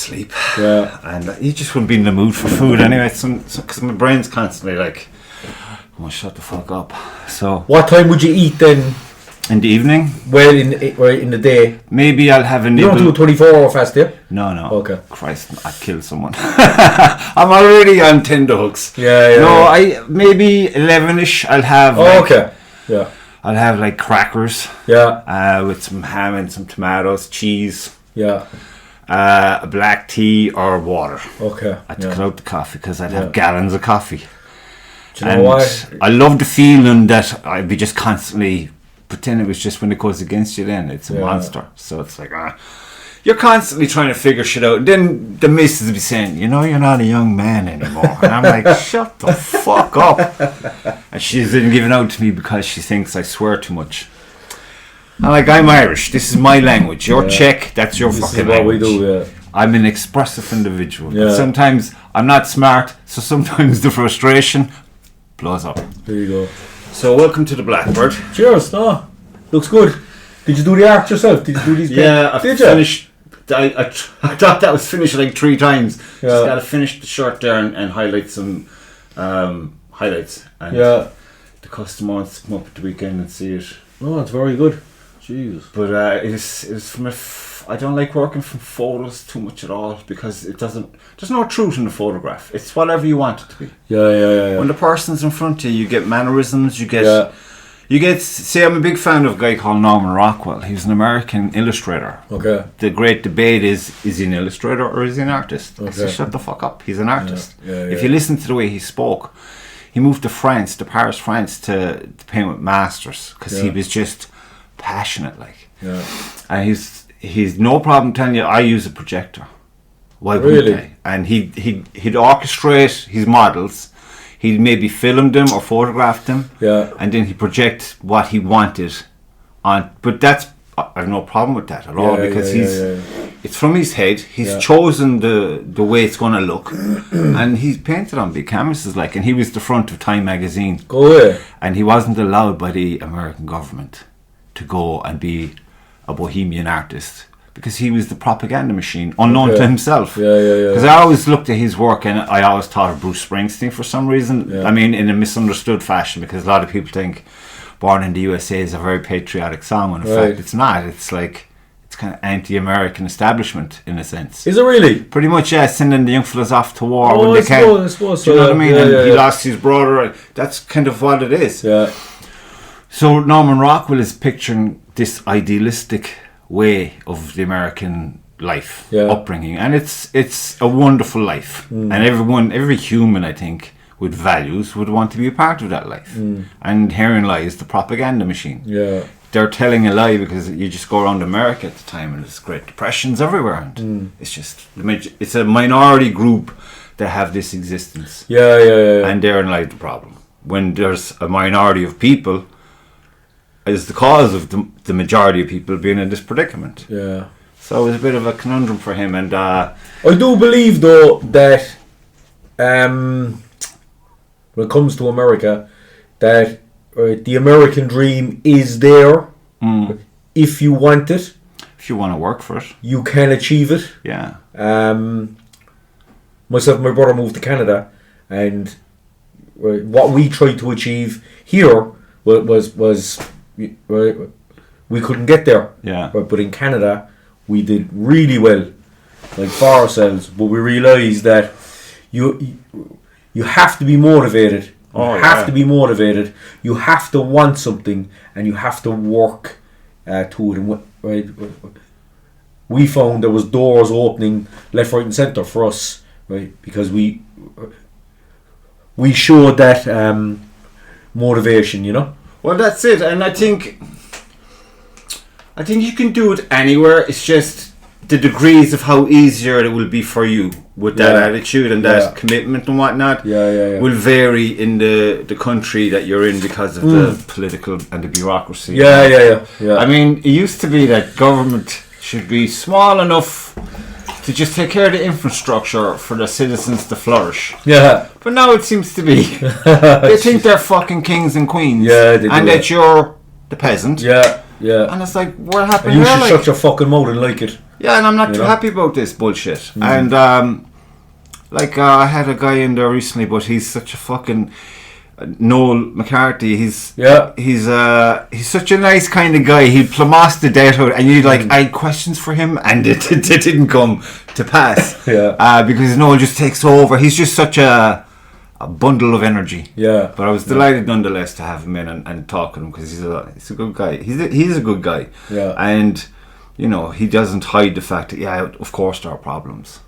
sleep. Yeah. And you just wouldn't be in the mood for food anyway. Because my brain's constantly like, oh, shut the fuck up. So. What time would you eat then? In the evening? Well, in the day. Maybe I'll have a nibble. You don't do a 24-hour fast, do you? No. Okay. Christ, I'd kill someone. I'm already on tenterhooks. Yeah. No, maybe 11ish. I'll have. Okay. Yeah. I'll have like crackers. Yeah. With some ham and some tomatoes, cheese. Yeah. A black tea or water. Okay. I'd cut out the coffee because I'd have gallons of coffee. Do you know what? I love the feeling that I'd be just constantly pretend it was just when it goes against you. Then it's a monster. So it's like you're constantly trying to figure shit out. And then the missus will be saying, you know, you're not a young man anymore. And I'm like, shut the fuck up. And she's been giving out to me because she thinks I swear too much. I'm like, I'm Irish. This is my language. You're Czech. That's your fucking language. This is what we do, yeah. I'm an expressive individual. Yeah. Sometimes I'm not smart, so sometimes the frustration blows up. There you go. So welcome to the Blackbird. Cheers. No, looks good. Did you do the art yourself? Did you do these? Yeah, I finished. I thought that was finished like 3 times. Yeah. Just got to finish the shirt there and highlight some highlights. And the customer wants to come up at the weekend and see it. Oh, it's very good. Jesus. But it was from I don't like working from photos too much at all because it doesn't. There's no truth in the photograph. It's whatever you want it to be. Yeah. When the person's in front of you, you get mannerisms. You get. See, I'm a big fan of a guy called Norman Rockwell. He's an American illustrator. Okay. The great debate is he an illustrator or is he an artist? Okay. I say, shut the fuck up. He's an artist. Yeah. If you listen to the way he spoke, he moved to Paris, France to paint with masters because he was just passionate, like. Yeah. And he's no problem telling you, I use a projector. Why really? Wouldn't I? And he'd orchestrate his models. He'd maybe film them or photograph them. Yeah. And then he'd project what he wanted on. But I have no problem with that at all because it's from his head. He's chosen the way it's going to look. And he's painted on big canvases, like, and he was the front of Time magazine. Go away. And he wasn't allowed by the American government to go and be a bohemian artist because he was the propaganda machine, unknown to himself. Because I always looked at his work and I always thought of Bruce Springsteen for some reason. Yeah. I mean, in a misunderstood fashion, because a lot of people think Born in the USA is a very patriotic song, when in fact it's not. It's like, it's kind of anti-American establishment in a sense. Is it really? Pretty much, yeah, sending the young fellas off to war when they can. I suppose. Do you know what I mean? And he lost his brother. That's kind of what it is. Yeah. So Norman Rockwell is picturing this idealistic way of the American life, upbringing, and it's a wonderful life, and every human, I think, with values would want to be a part of that life. And herein lies the propaganda machine. They're telling a lie because you just go around America at the time and there's Great Depressions everywhere, and it's just it's a minority group that have this existence. And therein lies the problem. When there's a minority of people is the cause of the majority of people being in this predicament. Yeah. So it was a bit of a conundrum for him, and I do believe though that when it comes to America, that the American dream is there. If you want it, if you want to work for it, you can achieve it. Yeah. Myself and my brother moved to Canada, and what we tried to achieve here was we couldn't get there. Yeah. But in Canada, we did really well, like for ourselves. But we realised that you have to be motivated. You have to be motivated. You have to want something, and you have to work to it. And we found there was doors opening left, right, and centre for us, right? Because we showed that motivation, you know. Well, that's it, and I think you can do it anywhere. It's just the degrees of how easier it will be for you with that attitude and that commitment and whatnot will vary in the country that you're in because of the political and the bureaucracy. Yeah. I mean, it used to be that government should be small enough to just take care of the infrastructure for the citizens to flourish. Yeah. But now it seems to be they think they're fucking kings and queens. Yeah, they do. And that you're the peasant. Yeah. And it's like, what happened you here? should shut your fucking mouth and like it. Yeah, and I'm not too happy about this bullshit. And I had a guy in there recently, but he's such a fucking Noel McCarthy. He's such a nice kind of guy. He'd plumos the debt out, and you'd I had questions for him, and it didn't come to pass. Because Noel just takes over. He's just such a bundle of energy. Yeah. But I was delighted nonetheless to have him in and talk to him, because he's a good guy. He's a good guy. Yeah. And he doesn't hide the fact that of course there are problems.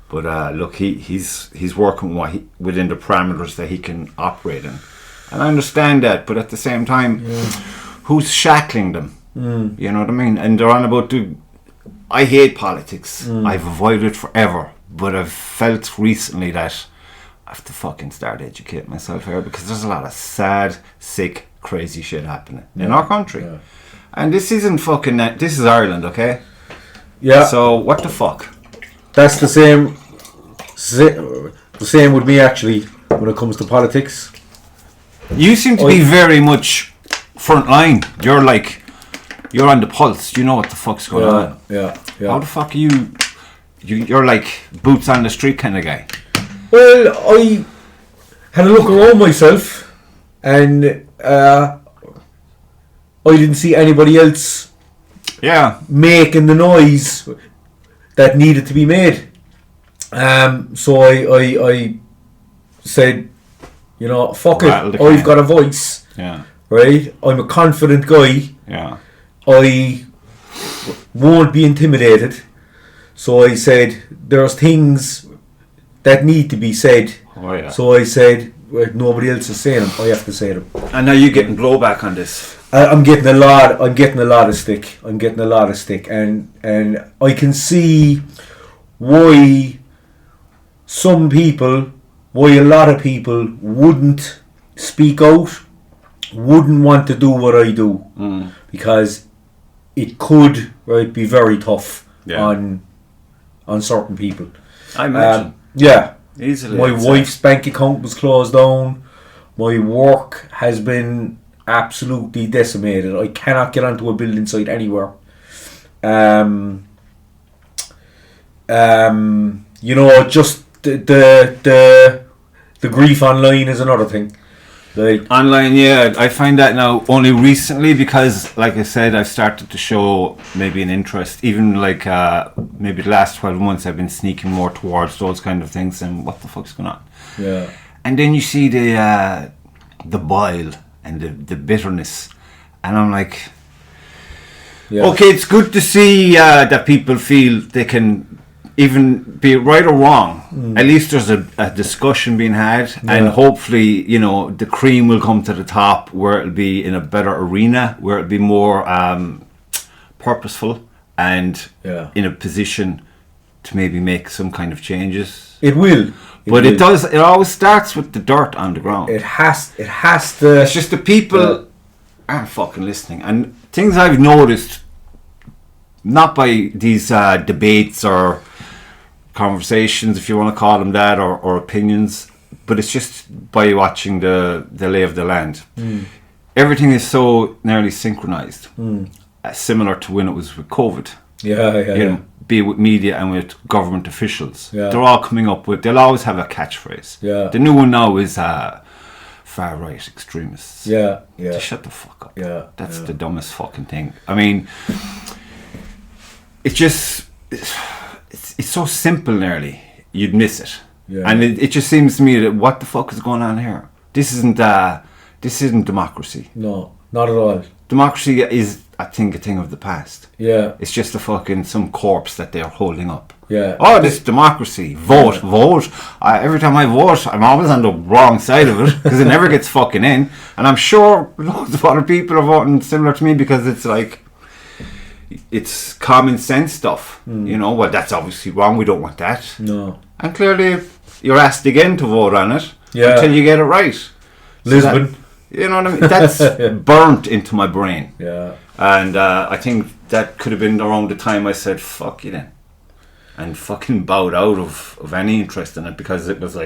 But look, he's working within the parameters that he can operate in, and I understand that. But at the same time, who's shackling them? You know what I mean? And they're on about I hate politics. I've avoided it forever, but I've felt recently that I have to fucking start educating myself here, because there's a lot of sad, sick, crazy shit happening in our country, and this isn't fucking. This is Ireland, okay? Yeah. So what the fuck? That's the same. The same with me, actually, when it comes to politics. You seem to be very much front line. You're on the pulse. You know what the fuck's going on. Yeah. How the fuck are you? You're like boots on the street kind of guy. Well, I had a look around myself, and I didn't see anybody else making the noise that needed to be made. So I said, fuck it, I've got a voice. Yeah. Right? I'm a confident guy. Yeah. I won't be intimidated. So I said, there's things that need to be said. Oh, yeah. So I said, nobody else is saying them, I have to say them. And now you're getting blowback on this. I'm getting a lot of stick, and I can see why a lot of people wouldn't speak out, wouldn't want to do what I do, because it could be very tough on certain people. I imagine. Easily. My wife's bank account was closed down. My work has been absolutely decimated. I cannot get onto a building site anywhere. Just the grief online is another thing. Online, I find that now only recently, because, like I said, I've started to show maybe an interest. Even maybe the last 12 months, I've been sneaking more towards those kind of things, and what the fuck's going on? Yeah. And then you see the bile and the bitterness, and I'm like, okay, it's good to see that people feel they can, even be right or wrong, at least there's a discussion being had, and hopefully, the cream will come to the top, where it'll be in a better arena, where it'll be more purposeful and in a position to maybe make some kind of changes. It will. It always starts with the dirt on the ground. It has to. It's just the people aren't fucking listening. And things I've noticed, not by these debates or conversations, if you want to call them that, or opinions, but it's just by watching the lay of the land. Everything is so nearly synchronized, similar to when it was with COVID. Be it with media and with government officials. They're all coming up with, they'll always have a catchphrase. The new one now is far right extremists. Just shut the fuck up. That's the dumbest fucking thing. I mean, it's just, it's so simple nearly, you'd miss it. And it just seems to me that what the fuck is going on here? This isn't democracy. No, not at all. Democracy is, I think, a thing of the past. It's just some corpse that they're holding up. Oh, this democracy. Vote. Every time I vote, I'm always on the wrong side of it, because it never gets fucking in. And I'm sure loads of other people are voting similar to me, because it's it's common sense stuff. Well, that's obviously wrong. We don't want that. No. And clearly, you're asked again to vote on it until you get it right. Lisbon. You know what I mean? That's burnt into my brain. And I think that could have been around the time I said, fuck you then. And fucking bowed out of any interest in it, because it was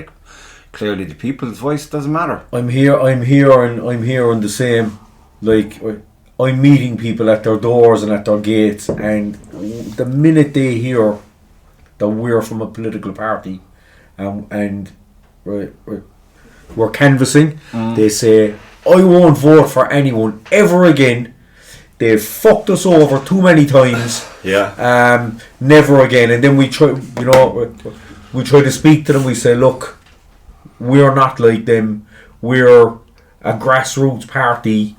clearly the people's voice doesn't matter. I'm here on the same, I'm meeting people at their doors and at their gates, and the minute they hear that we're from a political party and we're canvassing, they say, I won't vote for anyone ever again. They've fucked us over too many times. Yeah. Never again. And then we try to speak to them. We say, look, we're not like them. We're a grassroots party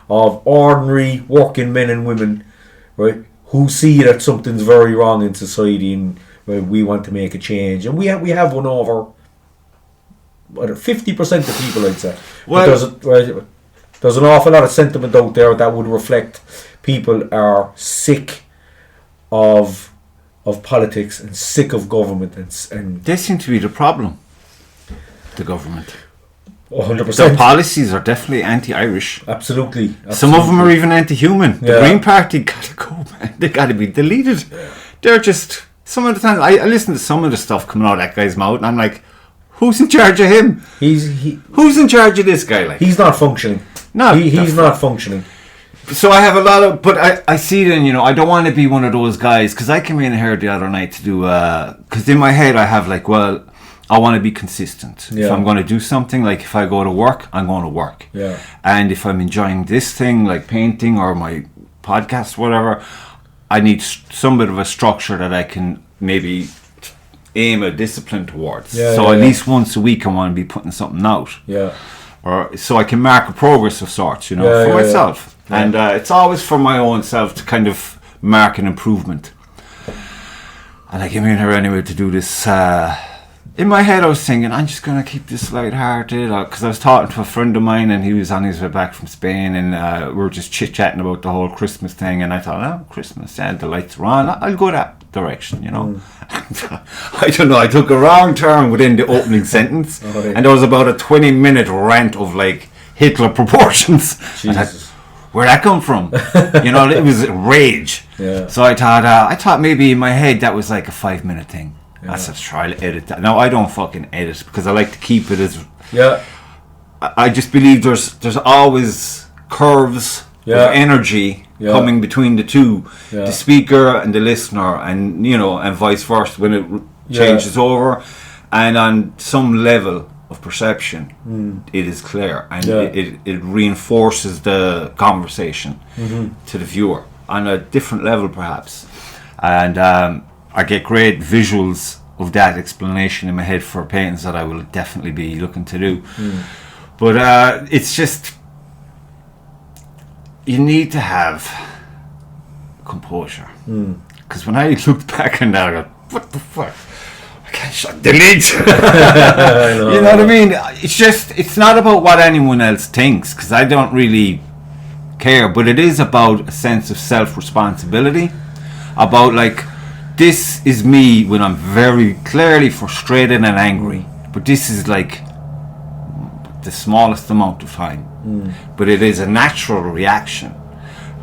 of ordinary working men and women, right, who see that something's very wrong in society, and we want to make a change. And we have won over 50% of people, I'd say. Well, there's an awful lot of sentiment out there that would reflect people are sick of politics and sick of government, and they seem to be the problem. The government. 100%. Their policies are definitely anti-Irish. Absolutely. Some of them are even anti-human. The Yeah. Green Party gotta go, man. They gotta be deleted. Yeah. They're just, some of the time, I listen to some of the stuff coming out of that guy's mouth, and I'm like, who's in charge of him? Who's in charge of this guy? Like, he's not functioning. No, he's not functioning. So I have a lot of, but I see then, I don't want to be one of those guys, because I came in here the other night to do, because in my head I have like, well, I want to be consistent. Yeah. If I'm going to do something, like if I go to work, I'm going to work. Yeah. And if I'm enjoying this thing, like painting or my podcast, whatever, I need some bit of a structure that I can maybe aim a discipline towards. Yeah, so at least once a week I want to be putting something out. Yeah. Or so I can mark a progress of sorts, for myself. Yeah. And it's always for my own self to kind of mark an improvement. And I came in here anyway to do this. In my head I was thinking, I'm just going to keep this lighthearted, because I was talking to a friend of mine and he was on his way back from Spain, and we were just chit-chatting about the whole Christmas thing, and I thought, Christmas, the lights are on, I'll go that direction, I don't know, I took a wrong turn within the opening sentence, and there was about a 20-minute rant of like Hitler proportions. Jesus. Where'd that come from? It was rage. Yeah. So I thought maybe in my head that was like a 5-minute thing. Yeah. I said, try to edit that. No, I don't fucking edit, because I like to keep it as. Yeah. I just believe there's always curves of energy coming between the two, the speaker and the listener, and and vice versa when it changes over, and on some level of perception, it is clear, and it reinforces the conversation to the viewer on a different level, perhaps, and. I get great visuals of that explanation in my head for paintings that I will definitely be looking to do. But it's just, you need to have composure. Because when I looked back on that, I go, what the fuck? I can't shut delete. You know what I mean? It's not about what anyone else thinks, because I don't really care, but it is about a sense of self-responsibility, about like, this is me when I'm very clearly frustrated and angry, but this is like the smallest amount of time, but it is a natural reaction,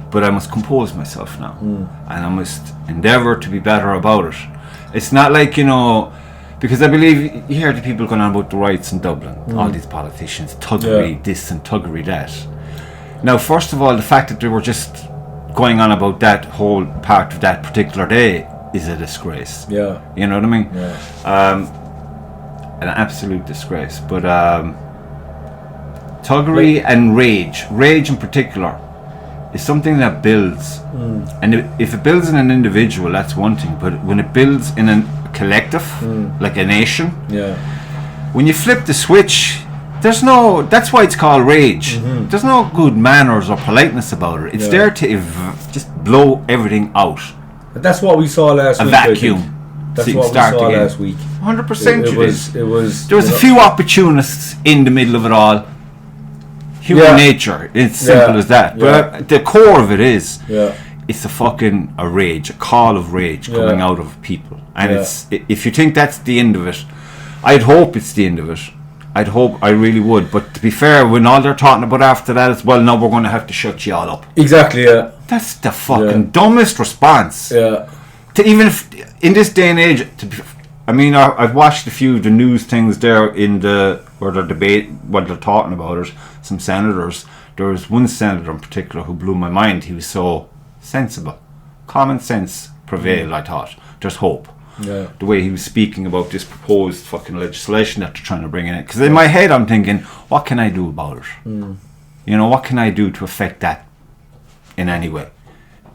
but I must compose myself now, and I must endeavour to be better about it. It's not like, because I believe you hear the people going on about the riots in Dublin, all these politicians, thuggery this and thuggery that. Now, first of all, the fact that they were just going on about that whole part of that particular day is a disgrace. Yeah. You know what I mean? Yeah. An absolute disgrace. But thuggery and rage in particular, is something that builds. And if it builds in an individual, that's one thing. But when it builds in a collective, like a nation, when you flip the switch, that's why it's called rage. There's no good manners or politeness about it. It's there to just blow everything out. But that's what we saw last week. A vacuum. That's what we saw last week. 100% it was. There was a few opportunists in the middle of it all. Human nature. It's simple as that. But the core of it is, it's a rage, a call of rage coming out of people. And it's, if you think that's the end of it, I'd hope it's the end of it. I really would. But to be fair, when all they're talking about after that is, well, now we're going to have to shut you all up. Exactly, yeah. That's the fucking dumbest response. Yeah. To even in this day and age, I've watched a few of the news things there where they're talking about it. Some senators, There was one senator in particular who blew my mind. He was so sensible. Common sense prevailed, I thought. There's hope. Yeah. The way he was speaking about this proposed fucking legislation that they're trying to bring in. Because in my head I'm thinking, what can I do about it? You know, what can I do to affect that in any way?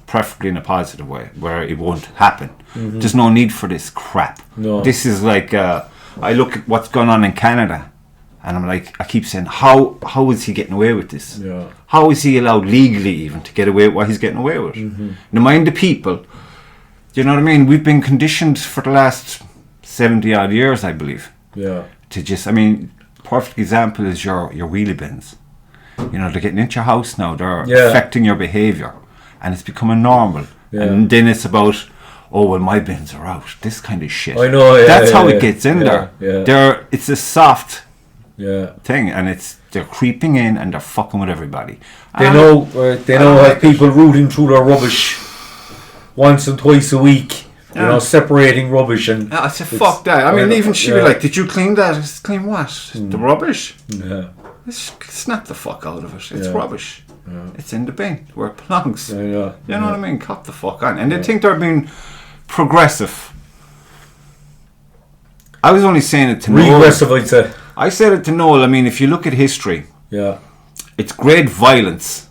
Preferably in a positive way, where it won't happen. There's no need for this crap. No. This is like, I look at what's going on in Canada, and I'm like, I keep saying, how is he getting away with this? Yeah. How is he allowed legally even to get away with what he's getting away with? Now mind the people, do you know what I mean? We've been conditioned for the last 70 odd years, I believe. Yeah. To just, I mean, perfect example is your wheelie bins. You know, they're getting into your house now, they're affecting your behaviour, and it's becoming normal. Yeah. And then it's about, oh well, my bins are out. This kind of shit. I know. Yeah, that's how it gets in there. Yeah. It's a soft Yeah. thing, and they're creeping in and they're fucking with everybody. They know have people rooting through their rubbish once and twice a week. You know, separating rubbish and. I said, fuck that. I mean, even she was like, "Did you clean that?" I said, "Clean what? The rubbish." Yeah. Snap the fuck out of it. It's Yeah. rubbish. Yeah. It's in the bin where it belongs. Yeah. You know what I mean? Cut the fuck on. And they think they're being progressive. I was only saying it to Noel. Regressive, I'd say. I said it to Noel. I mean, if you look at history, it's great violence,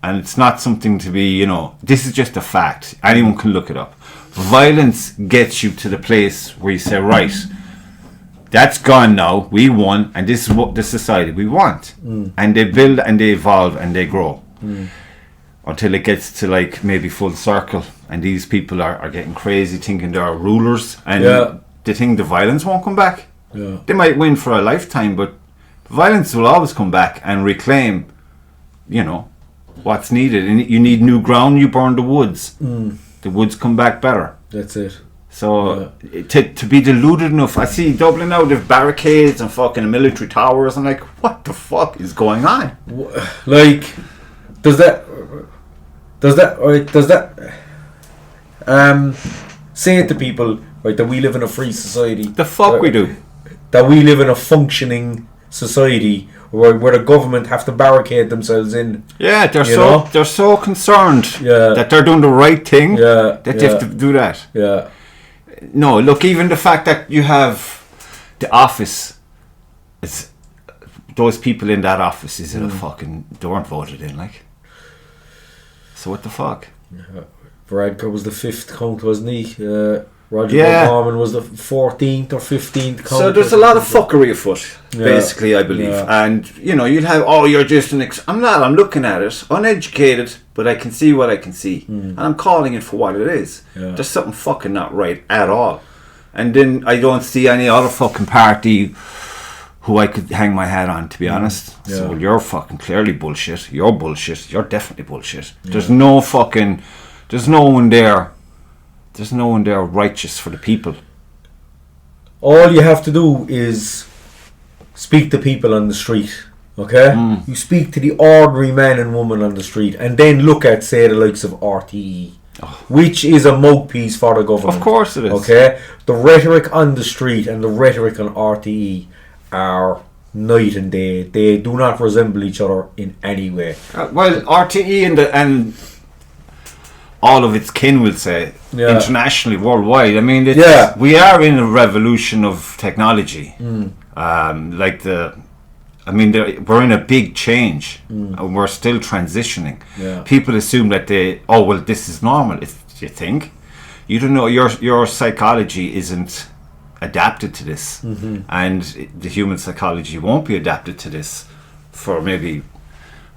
and it's not something to be, you know, this is just a fact. Anyone can look it up. Violence gets you to the place where you say, right, that's gone now, we won, and this is what the society we want. And they build and they evolve and they grow until it gets to like maybe full circle, and these people are getting crazy thinking they're rulers, and they think the violence won't come back. They might win for a lifetime, but violence will always come back and reclaim, you know, what's needed. And you need new ground, you burn the woods. The woods come back better. That's it. So to be deluded enough, I see Dublin now, they've barricades and fucking military towers. I'm like, what the fuck is going on? Like, does that say it to people, right, that we live in a free society? The fuck we do. That we live in a functioning society where the government have to barricade themselves in. Yeah, they're so concerned that they're doing the right thing that they have to do that. Yeah. No, look, even the fact that you have the office, it's those people in that office is a fucking, they weren't voted in, like. So what the fuck? Varadkar was the 5th count, wasn't he? Roger Norman was the 14th or 15th count. So there's a lot of fuckery afoot, basically, I believe. And, you know, you'd have, you're just I'm not, I'm looking at it, uneducated, but I can see what I can see. And I'm calling it for what it is. There's something fucking not right at all. And then I don't see any other fucking party who I could hang my hat on, to be honest. So, well, you're fucking clearly bullshit. You're bullshit. You're definitely bullshit. There's no fucking, there's no one there righteous for the people. All you have to do is speak to people on the street, okay? You speak to the ordinary man and woman on the street, and then look at, say, the likes of RTE, which is a mouthpiece for the government. Of course it is. Okay? The rhetoric on the street and the rhetoric on RTE are night and day. They do not resemble each other in any way. Well, RTE and all of its kin will say, internationally, worldwide. I mean, we are in a revolution of technology. We're in a big change, and we're still transitioning. People assume that this is normal. You think? You don't know, your psychology isn't adapted to this, and the human psychology won't be adapted to this for maybe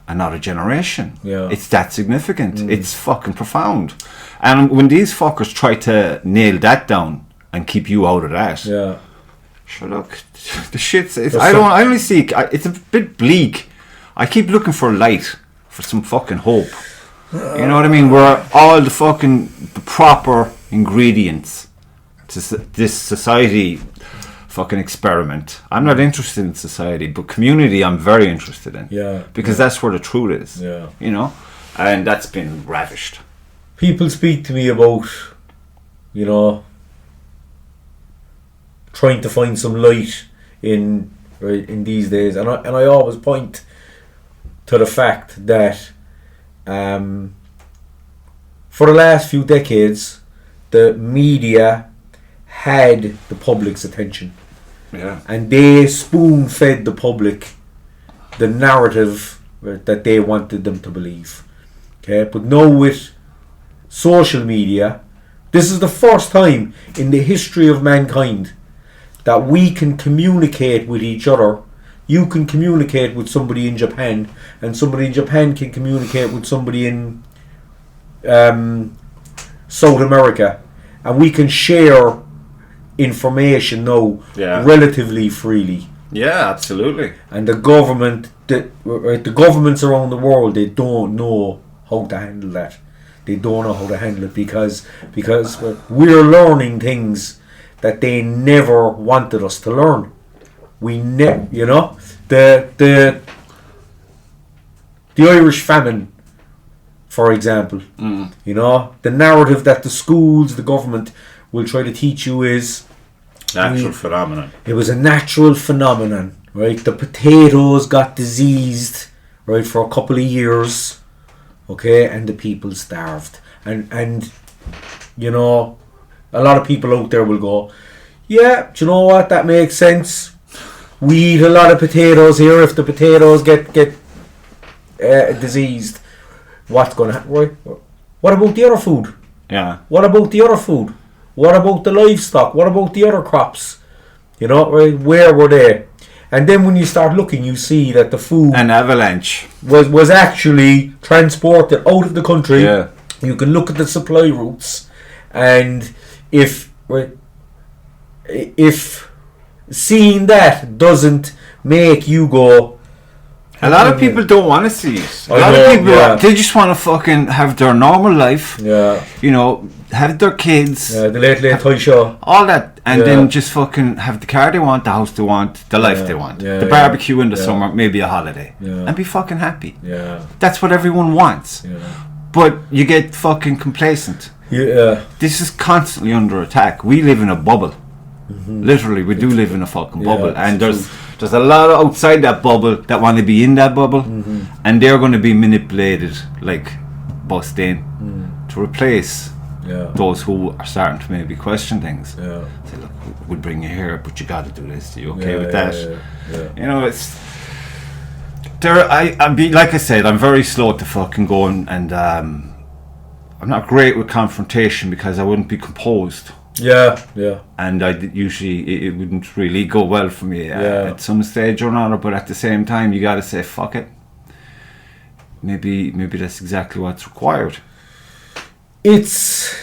another generation. It's that significant. It's fucking profound. And when these fuckers try to nail that down and keep you out of that, sure, look, the shit's, I only see, it's a bit bleak. I keep looking for light, for some fucking hope. You know what I mean? Where all the proper ingredients to this society fucking experiment. I'm not interested in society, but community I'm very interested in. Because that's where the truth is. You know? And that's been ravished. People speak to me about, you know, trying to find some light in these days, and I always point to the fact that for the last few decades, the media had the public's attention. Yeah. And they spoon-fed the public the narrative that they wanted them to believe. Okay, but now with social media, this is the first time in the history of mankind that we can communicate with each other. You can communicate with somebody in Japan, and somebody in Japan can communicate with somebody in South America, and we can share information now relatively freely. Yeah, absolutely. And the governments around the world, they don't know how to handle that. They don't know how to handle it because we're learning things that they never wanted us to learn. The Irish famine, for example. The narrative that the schools, the government will try to teach you is natural phenomenon. It was a natural phenomenon, right? The potatoes got diseased, right, for a couple of years, okay, and the people starved. And a lot of people out there will go, yeah, do you know what? That makes sense. We eat a lot of potatoes here. If the potatoes get diseased, what's going to happen? Right? What about the other food? Yeah. What about the other food? What about the livestock? What about the other crops? Right? Where were they? And then when you start looking, you see that the food... An avalanche. Was actually transported out of the country. Yeah. You can look at the supply routes, and if seeing that doesn't make you go... A lot of people don't want to see it. A lot of people, they just want to fucking have their normal life. Yeah. Have their kids. Yeah, the late toy show. All that. And then just fucking have the car they want, the house they want, the life they want. The barbecue in the summer, maybe a holiday. Yeah. And be fucking happy. Yeah. That's what everyone wants. Yeah. But you get fucking complacent. Yeah. This is constantly under attack. We live in a bubble. Mm-hmm. Literally, we do live in a fucking bubble. And there's a lot of outside that bubble that want to be in that bubble. Mm-hmm. And they're going to be manipulated like Bustain to replace those who are starting to maybe question things. Yeah. Say, look, we'll bring you here, but you got to do this. Are you okay with that? Yeah. It's there. I'd be like I said, I'm very slow to fucking go and I'm not great with confrontation because I wouldn't be composed. Yeah. And usually it wouldn't really go well for me at some stage or another. But at the same time, you got to say fuck it. Maybe that's exactly what's required. It's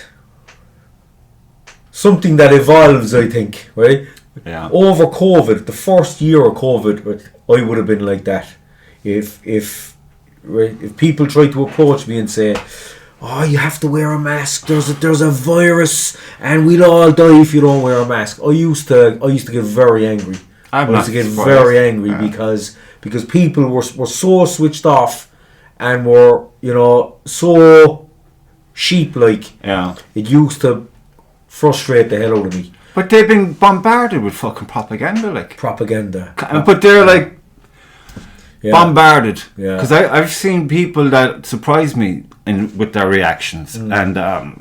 something that evolves, I think, right? Yeah. Over COVID, the first year of COVID, I would have been like that. If people tried to approach me and say, "Oh, you have to wear a mask. There's a virus, and we'll all die if you don't wear a mask." I used to get very angry. I used to get very angry because people were so switched off and were so sheep-like. Yeah. It used to frustrate the hell out of me. But they've been bombarded with fucking propaganda, like. Propaganda. But they're like bombarded. Yeah. Because I've seen people that surprise me with their reactions, and I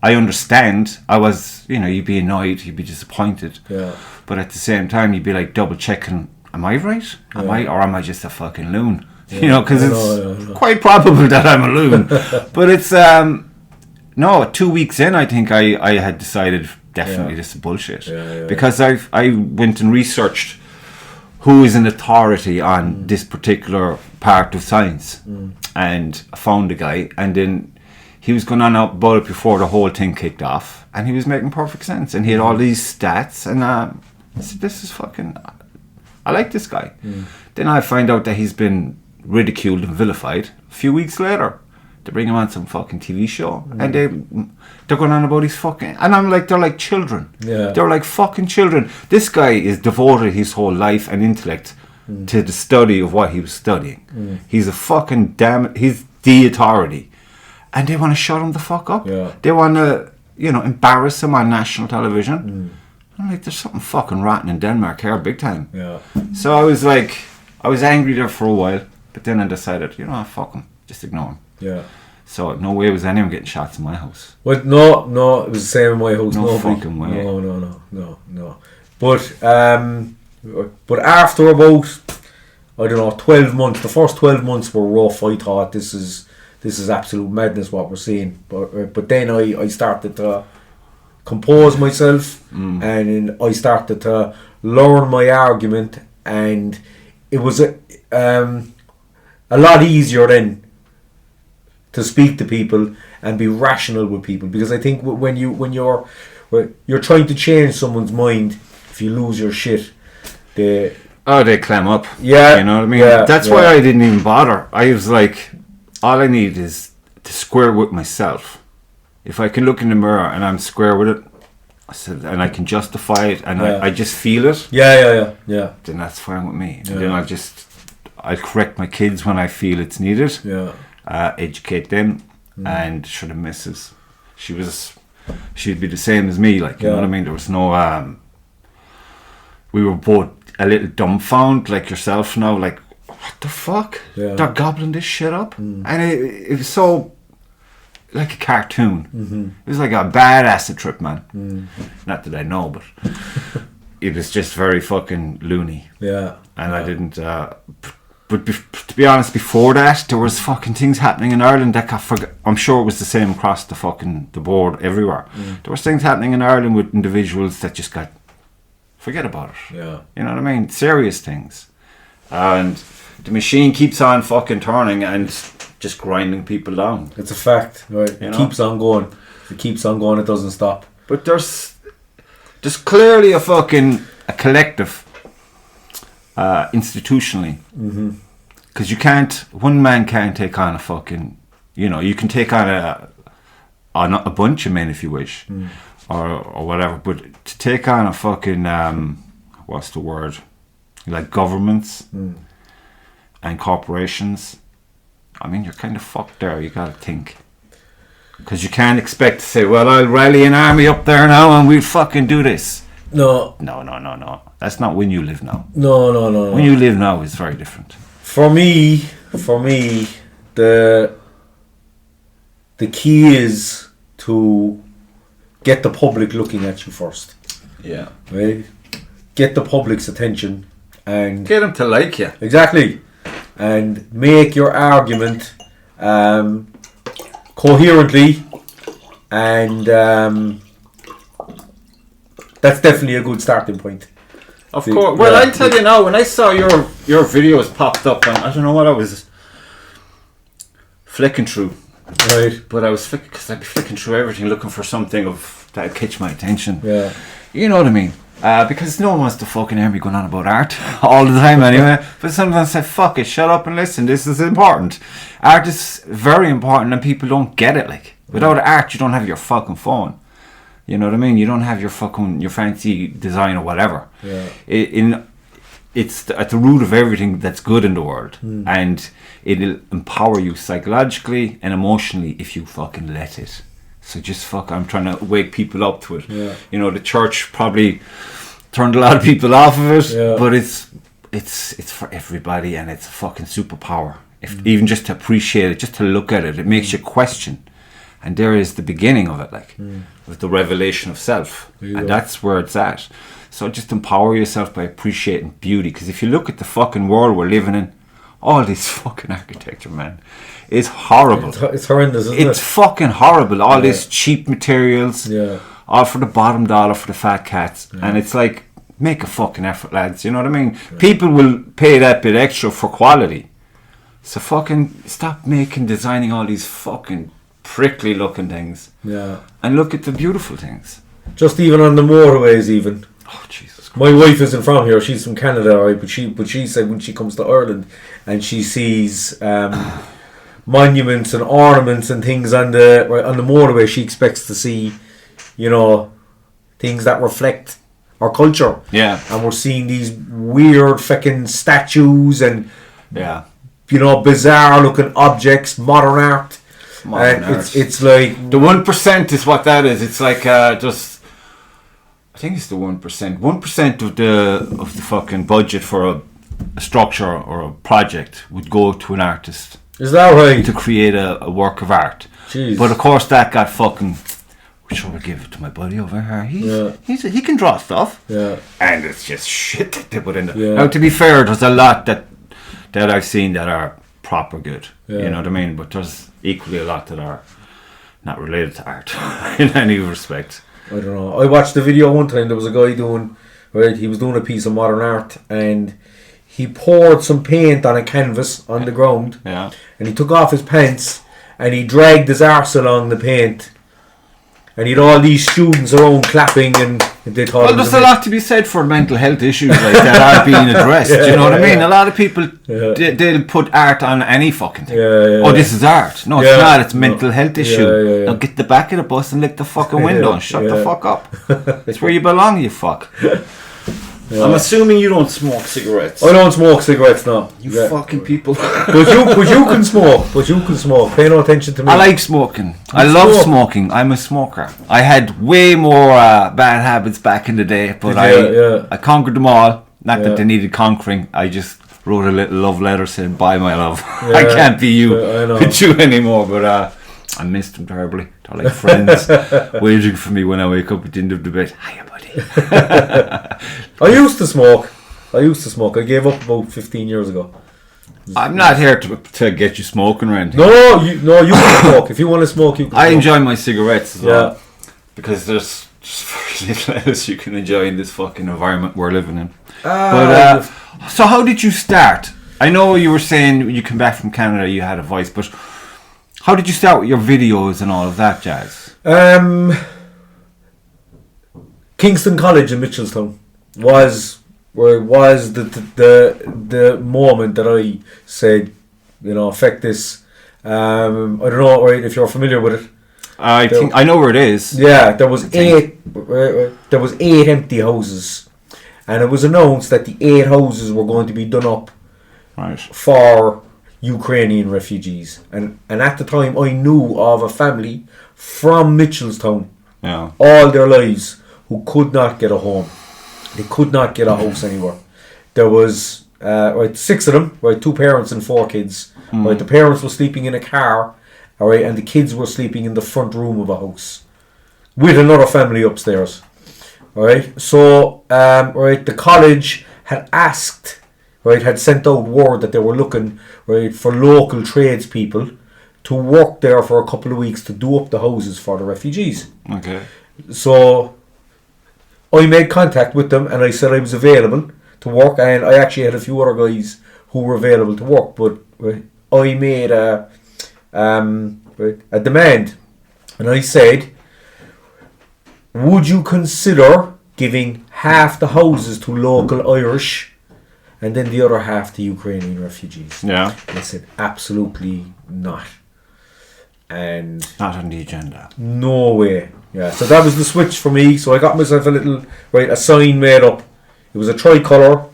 understand. I was, you'd be annoyed, you'd be disappointed. Yeah. But at the same time, you'd be like double checking: am I right? Am I just a fucking loon? Yeah. Because it's quite probable that I'm a loon. But it's 2 weeks in, I think I had decided definitely this is bullshit. Because I went and researched who is an authority on this particular part of science, and I found a guy, and then he was going on about it before the whole thing kicked off, and he was making perfect sense, and he had all these stats, and I said, this is fucking, I like this guy. Then I find out that he's been ridiculed and vilified. A few weeks later, they bring him on some fucking TV show, and they're going on about his fucking, and I'm like, they're like children. Yeah. They're like fucking children. This guy is devoted his whole life and intellect to the study of what he was studying. He's a fucking he's the authority, and they want to shut him the fuck up. Yeah. They want to, embarrass him on national television. I'm like, there's something fucking rotten in Denmark here, big time. Yeah. So I was I was angry there for a while, but then I decided, fuck him, just ignore him. Yeah. So no way was anyone getting shots in my house. Well, no, it was the same in my house. No fucking way. No. But after about, I don't know, 12 months, the first 12 months were rough. I thought this is absolute madness what we're seeing. But then I started to compose myself, and I started to learn my argument, and it was a lot easier then to speak to people and be rational with people, because I think when you're trying to change someone's mind, if you lose your shit, they clam up. Yeah, you know what I mean. Yeah, that's why I didn't even bother. I was like, all I need is to square with myself. If I can look in the mirror and I'm square with it, I said, and I can justify it, and I just feel it. Yeah. Then that's fine with me. And then I'll correct my kids when I feel it's needed. Yeah. Educate them, and the missus, she'd be the same as me. Like, you know what I mean. There was no. We were both a little dumbfounded, like yourself now. Like, what the fuck? Yeah. They're gobbling this shit up, and it was so. Like a cartoon. It was like a bad acid trip, man. Not that I know, but it was just very fucking loony. Yeah. And I didn't. But to be honest, before that, there was fucking things happening in Ireland that I'm sure it was the same across the board everywhere. There was things happening in Ireland with individuals that just got, forget about it. Yeah. You know what I mean? Serious things. And the machine keeps on fucking turning and just grinding people down. It's a fact, right? It keeps on going. If it keeps on going, it doesn't stop. But there's clearly a collective, institutionally. Because one man can't take on a fucking, you can take on a bunch of men if you wish, or whatever. But to take on a fucking, what's the word? Like governments and corporations. I mean, you're kind of fucked there. You gotta think, because you can't expect to say, "Well, I'll rally an army up there now and we'll fucking do this." No. That's not when you live now. No. When you live now is very different. For me, the key is to get the public looking at you first. Yeah. Right. Get the public's attention and get them to like you. Exactly. And make your argument coherently, and that's definitely a good starting point. Of course. Well, I tell you now, when I saw your videos popped up, and I don't know what I was flicking through. Right. But I was because I'd be flicking through everything, looking for something that would catch my attention. Yeah. You know what I mean? Because no one wants to fucking hear me going on about art all the time anyway. But sometimes I say, fuck it, shut up and listen. This is important. Art is very important, and people don't get it. Like, without art, you don't have your fucking phone. You know what I mean? You don't have your fancy design or whatever. Yeah. It's at the root of everything that's good in the world, and it'll empower you psychologically and emotionally if you fucking let it. So just I'm trying to wake people up to it. Yeah. The church probably turned a lot of people off of it, but it's for everybody, and it's a fucking superpower. Even just to appreciate it, just to look at it, it makes you question. And there is the beginning of it, with the revelation of self, and that's where it's at. So just empower yourself by appreciating beauty, because if you look at the fucking world we're living in, all this fucking architecture, man, it's horrible. It's horrendous, isn't it? It's fucking horrible. All this cheap materials, all for the bottom dollar for the fat cats, and it's like, make a fucking effort, lads. You know what I mean? People will pay that bit extra for quality. So fucking stop designing all these fucking prickly looking things. Yeah. And look at the beautiful things. Just even on the motorways, even. Oh Jesus Christ. My wife isn't from here. She's from Canada, right? But she said when she comes to Ireland and she sees monuments and ornaments and things on the motorway, she expects to see, things that reflect our culture. Yeah. And we're seeing these weird fucking statues and bizarre looking objects, modern art. It's like the 1% is what that is. It's like I think it's the 1%. 1% of the fucking budget for a structure or a project would go to an artist. Is that right? To create a work of art. Jeez. But of course that got fucking... Sure, we'll give it to my buddy over here. He can draw stuff. Yeah. And it's just shit that they put in there. Yeah. Now, to be fair, there's a lot that I've seen that are proper good. Yeah. You know what I mean? But there's equally a lot that are not related to art in any respect. I don't know. I watched the video one time. There was a guy he was doing a piece of modern art, and he poured some paint on a canvas on the ground. Yeah. And he took off his pants and he dragged his arse along the paint. And he had all these students around clapping, and they thought. Well, there's a lot to be said for mental health issues like that are being addressed. You know what I mean? A lot of people they'll put art on any fucking thing. This is art. No, it's not. It's mental health issue. Now get the back of the bus and lick the fucking window and shut the fuck up. It's where you belong, you fuck. Yeah. I'm assuming you don't smoke cigarettes. I don't smoke cigarettes, no. You fucking people. But you can smoke. Pay no attention to me. I like smoking. I love smoking. I'm a smoker. I had way more bad habits back in the day, but I conquered them all. Not that they needed conquering. I just wrote a little love letter saying, bye my love. I can't be with you anymore, but I missed them terribly. They're like friends waiting for me when I wake up at the end of the bed. Hiya, buddy. I used to smoke. I gave up about 15 years ago. I'm not here to get you smoking or anything. No, you can smoke. If you want to smoke, you can I enjoy my cigarettes as well. Because there's just very little else you can enjoy in this fucking environment we're living in. So how did you start? I know you were saying when you came back from Canada you had a voice, but how did you start with your videos and all of that jazz? Kingston College in Mitchelstown was the moment that I said, affect this. I don't know, right, if you're familiar with it. I think I know where it is. Yeah, there was 8 empty houses, and it was announced that the 8 houses were going to be done up for Ukrainian refugees, and at the time I knew of a family from Mitchelstown all their lives who could not get a home. They could not get a house anywhere. There was 6 of them, 2 parents and 4 kids. The parents were sleeping in a car, and the kids were sleeping in the front room of a house with another family upstairs. So the college had asked, had sent out word that they were looking for local tradespeople to work there for a couple of weeks to do up the houses for the refugees. Okay. So I made contact with them and I said I was available to work, and I actually had a few other guys who were available to work, but I made a demand, and I said, would you consider giving half the houses to local Irish and then the other half to Ukrainian refugees? Yeah. And I said, absolutely not. And not on the agenda. No way. Yeah, so that was the switch for me. So I got myself a sign made up. It was a tricolour,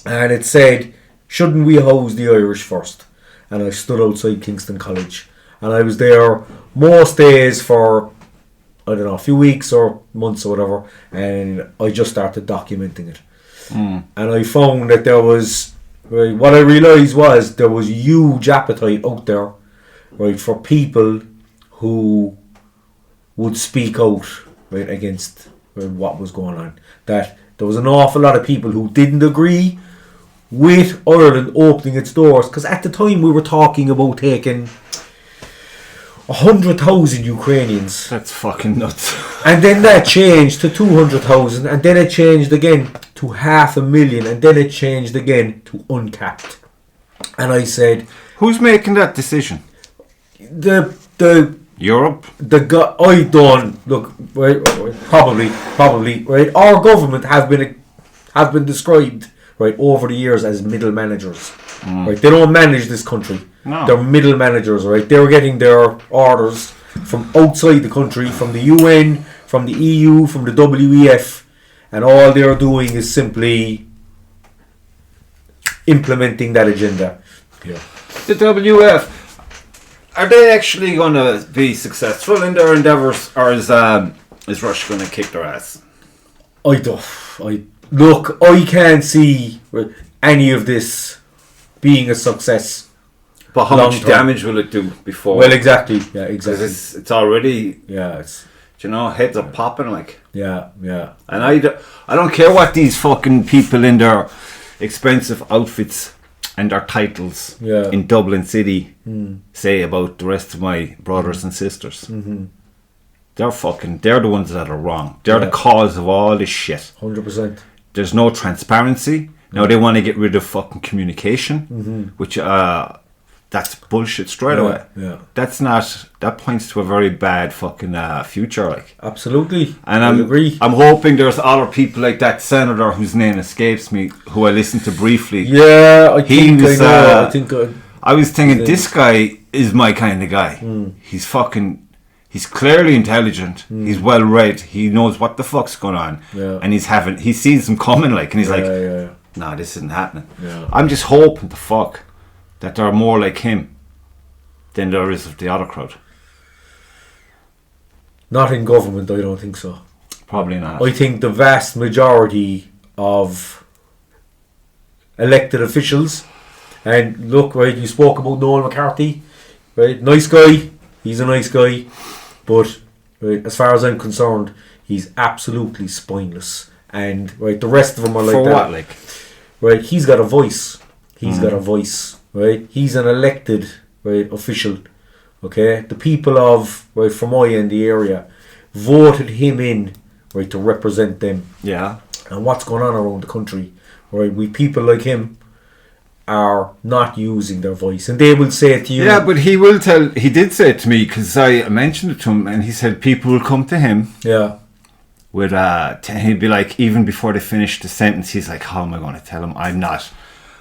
and it said, shouldn't we house the Irish first? And I stood outside Kingston College, and I was there most days for, I don't know, a few weeks or months or whatever, and I just started documenting it. And I found that there was, what I realised was there was huge appetite out there, for people who would speak out against what was going on. That there was an awful lot of people who didn't agree with Ireland opening its doors, because at the time we were talking about taking 100,000 Ukrainians. That's fucking nuts. And then that changed to 200,000, and then it changed again to 500,000, and then it changed again to uncapped. And I said, who's making that decision? The Europe? I don't look. Probably. Our government have been described over the years as middle managers. They don't manage this country. No. They're middle managers. They're getting their orders from outside the country, from the UN, from the EU, from the WEF, and all they're doing is simply implementing that agenda. Yeah. The WEF. Are they actually going to be successful in their endeavours, or is Russia going to kick their ass? I can't see. any of this being a success. But how much damage will it do before? Well, exactly. Yeah, exactly. It's already... Yeah, it's... You know, heads are popping like. Yeah, yeah. And I don't care what these fucking people in their expensive outfits and their titles in Dublin City say about the rest of my brothers and sisters. Mm-hmm. They're the ones that are wrong. They're the cause of all this shit. 100%. There's no transparency. Now they want to get rid of fucking communication, which that's bullshit straight away. Yeah. That points to a very bad fucking future, like. Absolutely. And I agree. I'm hoping there's other people like that senator whose name escapes me, who I listened to briefly. Yeah, I think I was thinking this guy is my kind of guy. He's clearly intelligent. He's well read. He knows what the fuck's going on. Yeah. And he sees them coming, like, and he's nah, this isn't happening. Yeah. I'm just hoping that there are more like him than there is of the other crowd. Not in government, I don't think so. Probably not. I think the vast majority of elected officials, and look, right, you spoke about Noel McCarthy, right? Nice guy, he's a nice guy, but right, as far as I'm concerned, he's absolutely spineless. And right, the rest of them are like that. For what, like? Right, he's got a voice. He's got a voice. Right, he's an elected official. Okay, the people of Fermoy in the area voted him in to represent them. Yeah. And what's going on around the country? Right, we people like him are not using their voice, and they will say to you. Yeah, but he will tell. He did say it to me because I mentioned it to him, and he said people will come to him. Yeah. With he'd be like, even before they finish the sentence, he's like, how am I going to tell him I'm not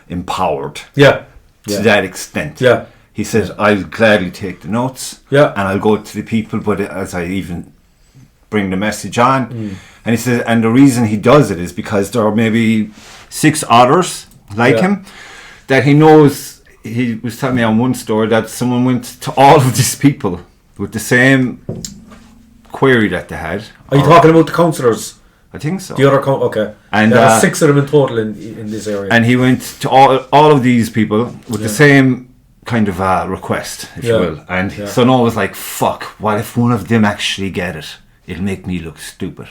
empowered? Yeah. To that extent. Yeah. He says, I'll gladly take the notes. Yeah. And I'll go to the people, but as I even bring the message on. And he says, and the reason he does it is because there are maybe 6 others like him that he knows. He was telling me on one story that someone went to all of these people with the same query that they had. Are you talking about the councillors? I think so. The other okay. And there are 6 of them in total in this area. And he went to all of these people with the same kind of request, if you will. And so Noel was like, fuck, what if one of them actually get it? It'll make me look stupid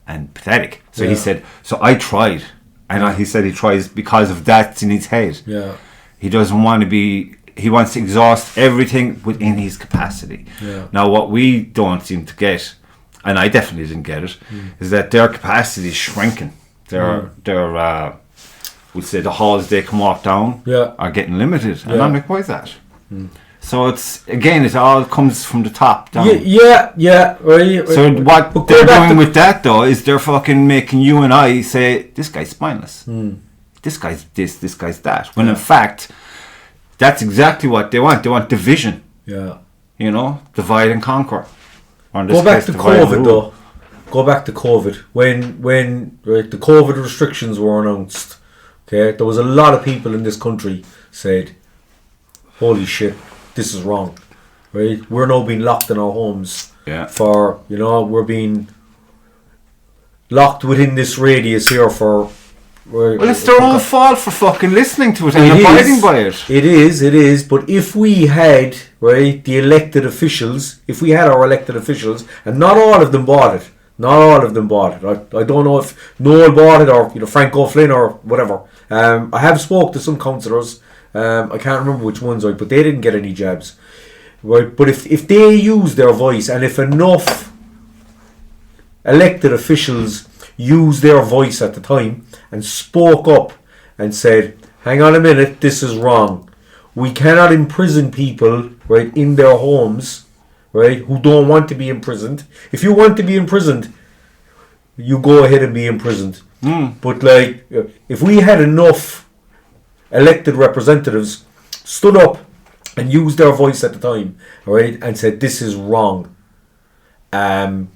and pathetic. So he said, so I tried. And he said he tries because of that's in his head. Yeah. He doesn't want to be... He wants to exhaust everything within his capacity. Yeah. Now, what we don't seem to get... and I definitely didn't get it, is that their capacity is shrinking. Their we'll say the halls they can walk down are getting limited. And I'm like, why is that? So it's, again, it all comes from the top down. Right. So what they're doing with that, though, is they're fucking making you and I say, this guy's spineless. This guy's this guy's that. When in fact, that's exactly what they want. They want division. Yeah. You know, divide and conquer. Go back to COVID though. Go back to COVID. When the COVID restrictions were announced, okay, there was a lot of people in this country said, holy shit, this is wrong. Right? We're now being locked in our homes. Yeah. For, we're being locked within this radius here for... Well, it's their own fault for fucking listening to it and abiding by it. It is. But if we had, the elected officials, our elected officials, and not all of them bought it. I don't know if Noel bought it or Frank O'Flynn or whatever. I have spoke to some councillors. I can't remember which ones, but they didn't get any jabs. Right? But if they use their voice, and if enough elected officials used their voice at the time and spoke up and said, hang on a minute, this is wrong. We cannot imprison people in their homes who don't want to be imprisoned. If you want to be imprisoned, you go ahead and be imprisoned. But if we had enough elected representatives stood up and used their voice at the time and said this is wrong, I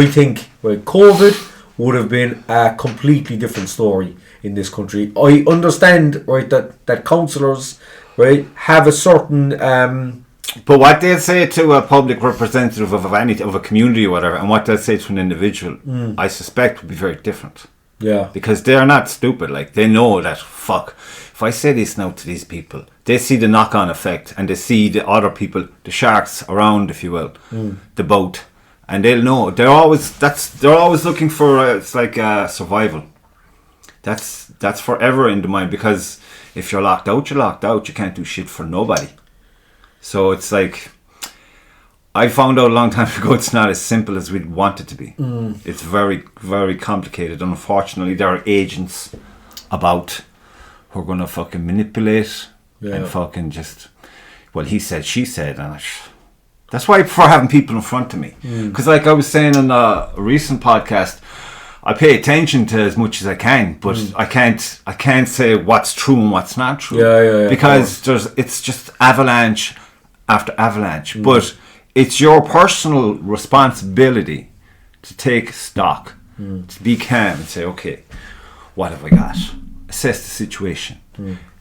think COVID would have been a completely different story in this country. I understand, that councillors, have a certain. But what they'll say to a public representative of a community or whatever, and what they'll say to an individual, I suspect would be very different. Yeah. Because they're not stupid. Like, they know that, fuck, if I say this now to these people, they see the knock-on effect, and they see the other people, the sharks around, if you will, the boat, and they'll know. They're always looking for, it's like survival. That's forever in the mind, because if you're locked out, you're locked out. You can't do shit for nobody. So it's like, I found out a long time ago, it's not as simple as we'd want it to be. It's very, very complicated. Unfortunately, there are agents about who are going to fucking manipulate and fucking just, well, he said, she said, and that's why I prefer having people in front of me. Because like I was saying in a recent podcast, I pay attention to as much as I can, but I can't say what's true and what's not true. Because it's just avalanche after avalanche. But it's your personal responsibility to take stock, to be calm and say, okay, what have I got? Assess the situation.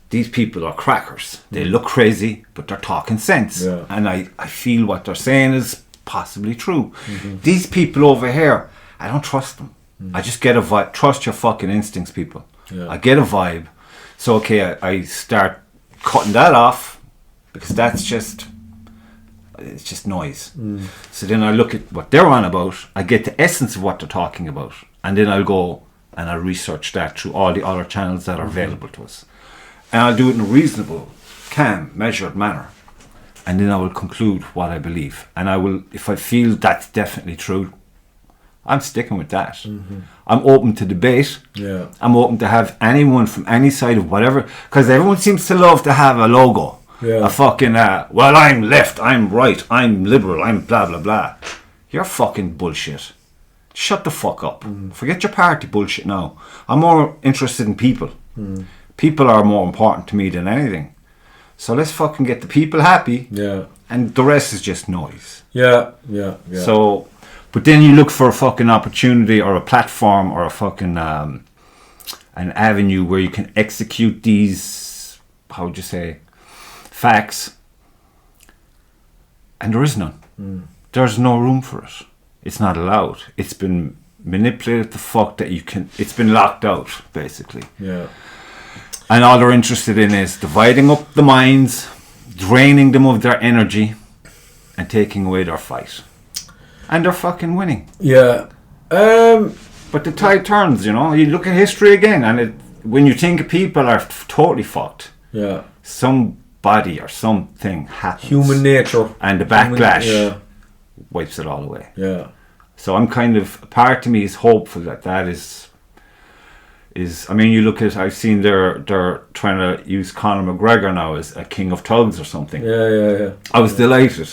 These people are crackers. They look crazy, but they're talking sense. And I feel what they're saying is possibly true. These people over here, I don't trust them. I just get a vibe. Trust your fucking instincts, people. I get a vibe. So, okay, I start cutting that off, because that's just, it's just noise. So then I look at what they're on about. I get the essence of what they're talking about. And then I'll go and I'll research that through all the other channels that are available to us. And I'll do it in a reasonable, calm, measured manner. And then I will conclude what I believe. And I will, if I feel that's definitely true, I'm sticking with that. I'm open to debate. I'm open to have anyone from any side of whatever, because everyone seems to love to have a logo. A fucking, well, I'm left, I'm right, I'm liberal, I'm blah, blah, blah. You're fucking bullshit. Shut the fuck up. Forget your party bullshit now. I'm more interested in people. People are more important to me than anything. So let's fucking get the people happy. And the rest is just noise. So, but then you look for a fucking opportunity or a platform or a fucking an avenue where you can execute these, how would you say, facts, and there is none. There's no room for it. It's not allowed. It's been manipulated the fuck that you can. It's been locked out, basically. And all they're interested in is dividing up the minds, draining them of their energy, and taking away their fight. And they're fucking winning. But the tide turns, you know. You look at history again, and when you think people are totally fucked, somebody or something happens. Human nature. And the backlash wipes it all away. So I'm kind of, a part of me is hopeful that is. I mean, you look at, I've seen they're trying to use Conor McGregor now as a king of thugs or something. I was delighted.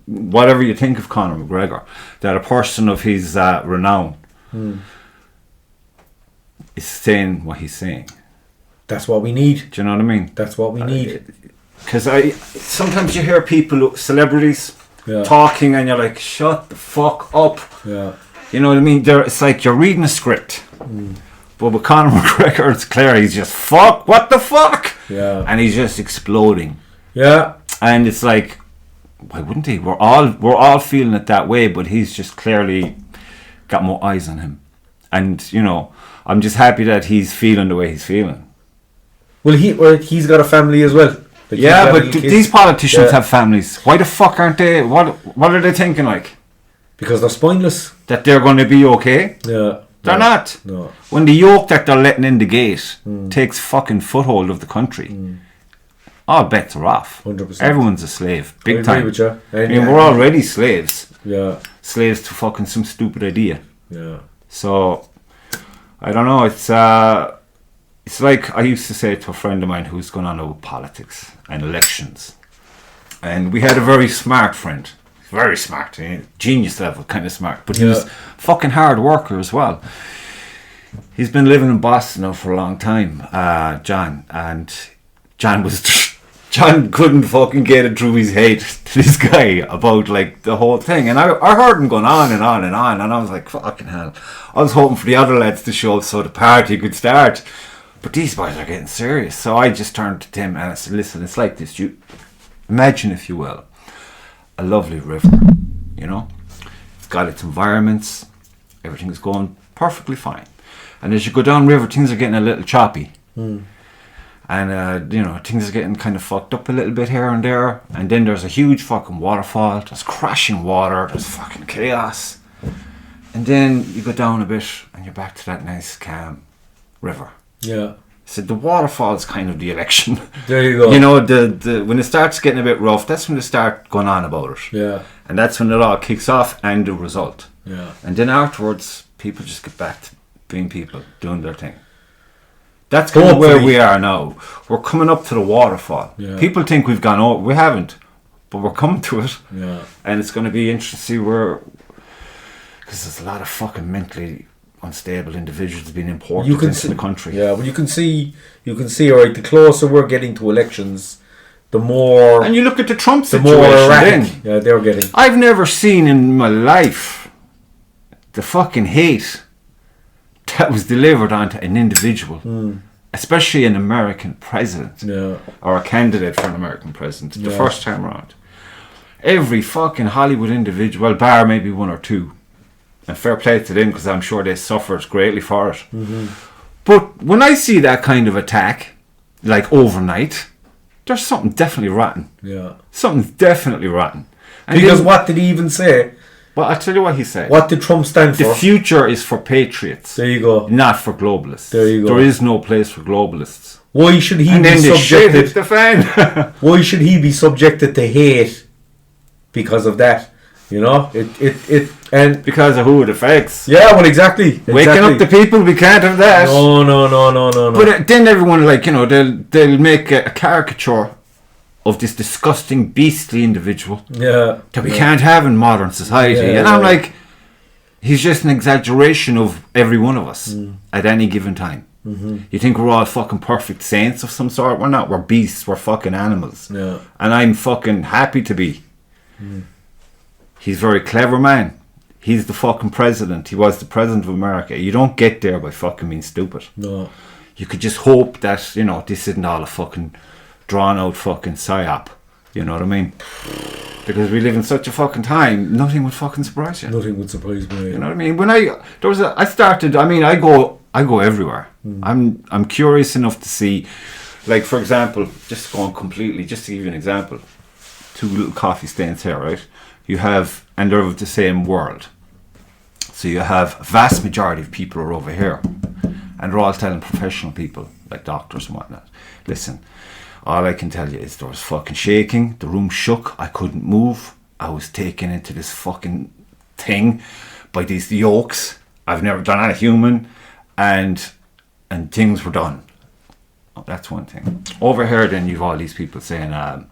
Whatever you think of Conor McGregor, that a person of his renown is saying what he's saying. That's what we need. Do you know what I mean? That's what we need. Because sometimes you hear people, celebrities, talking, and you're like, shut the fuck up. You know what I mean? It's like you're reading a script. But with Conor McGregor, it's clear he's just, fuck, what the fuck? And he's just exploding. And it's like, why wouldn't he? We're all feeling it that way, but he's just clearly got more eyes on him. And, you know, I'm just happy that he's feeling the way he's feeling. Well, he's got a family as well. Like, but these politicians have families. Why the fuck aren't they? What are they thinking like? Because they're spineless. That they're going to be okay? They're not. No. When the yoke that they're letting in the gate takes fucking foothold of the country, all bets are off. 100%. Everyone's a slave. Big time. I agree with you. I mean, we're already slaves. Slaves to fucking some stupid idea. Yeah. So, I don't know. It's like I used to say to a friend of mine who's going on about politics and elections. And we had a very smart friend. Very smart. Genius level kind of smart. But he was fucking hard worker as well. He's been living in Boston now for a long time, John. And John couldn't fucking get it through his head to this guy about like the whole thing. And I heard him going on and on and on, and I was like, fucking hell. I was hoping for the other lads to show up so the party could start. But these boys are getting serious. So I just turned to Tim and I said, listen, it's like this. You imagine, if you will, a lovely river, you know? It's got its environments. Everything is going perfectly fine. And as you go down river, things are getting a little choppy. And, things are getting kind of fucked up a little bit here and there. And then there's a huge fucking waterfall. There's crashing water. There's fucking chaos. And then you go down a bit and you're back to that nice, calm river. Yeah. So the waterfall is kind of the election. There you go. The when it starts getting a bit rough, that's when they start going on about it. Yeah. And that's when it all kicks off and the result. Yeah. And then afterwards, people just get back to being people, doing their thing. That's kind of where we are now. We're coming up to the waterfall. Yeah. People think we've gone over. We haven't. But we're coming to it. Yeah. And it's going to be interesting to see where... Because there's a lot of fucking mentally unstable individuals being imported into the country. Yeah, but you can see, right, the closer we're getting to elections, the more... And you look at the Trump situation, the more erratic. Yeah, they're getting... I've never seen in my life the fucking hate that was delivered onto an individual, especially an American president, or a candidate for an American president, the first time around. Every fucking Hollywood individual, bar maybe one or two, and fair play to them because I'm sure they suffered greatly for it. But when I see that kind of attack, like overnight, there's something definitely rotten. Yeah. Something's definitely rotten. And because what did he even say? Well, I'll tell you what he said. What did Trump stand for? The future is for patriots. There you go. Not for globalists. There you go. There is no place for glglobalists. Why should he be subjected? The fan. Why should he be subjected to hate because of that? You know, and because of who it affects. Yeah, well, exactly. Waking up the people, we can't have that. No. But then everyone, they'll make a caricature of this disgusting, beastly individual that we can't have in modern society. And I'm like, he's just an exaggeration of every one of us at any given time. You think we're all fucking perfect saints of some sort? We're not. We're beasts. We're fucking animals. Yeah. And I'm fucking happy to be. He's a very clever man. He's the fucking president. He was the president of America. You don't get there by fucking being stupid. No. You could just hope that, this isn't all a fucking drawn out fucking psyop. You know what I mean? Because we live in such a fucking time, nothing would fucking surprise you. Nothing would surprise me. You know what I mean? When I go everywhere. I'm curious enough to see, like, for example, just to give you an example, 2 little coffee stands here, right? You have, and they're of the same world. So you have a vast majority of people are over here, and they're all telling professional people, like doctors and whatnot, listen, all I can tell you is there was fucking shaking, the room shook, I couldn't move, I was taken into this fucking thing by these yokes I've never done on a human, and things were done. Oh, that's one thing. Over here then you've all these people saying, well,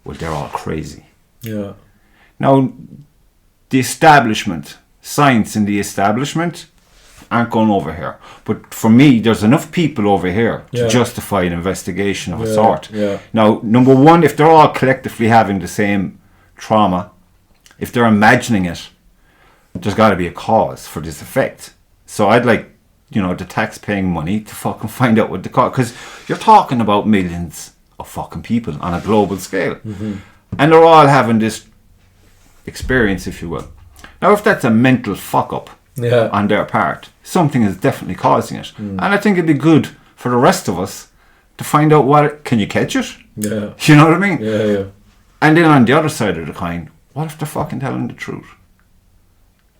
they're all crazy. Yeah. Now, the establishment, science in the establishment aren't going over here. But for me, there's enough people over here to justify an investigation of a sort. Yeah. Now, number one, if they're all collectively having the same trauma, if they're imagining it, there's got to be a cause for this effect. So I'd like, the tax-paying money to fucking find out what the cause... Because you're talking about millions of fucking people on a global scale. And they're all having this experience, if you will. Now, if that's a mental fuck-up on their part, something is definitely causing it. And I think it'd be good for the rest of us to find out can you catch it? Yeah. You know what I mean? Yeah. And then on the other side of the coin, what if they're fucking telling the truth?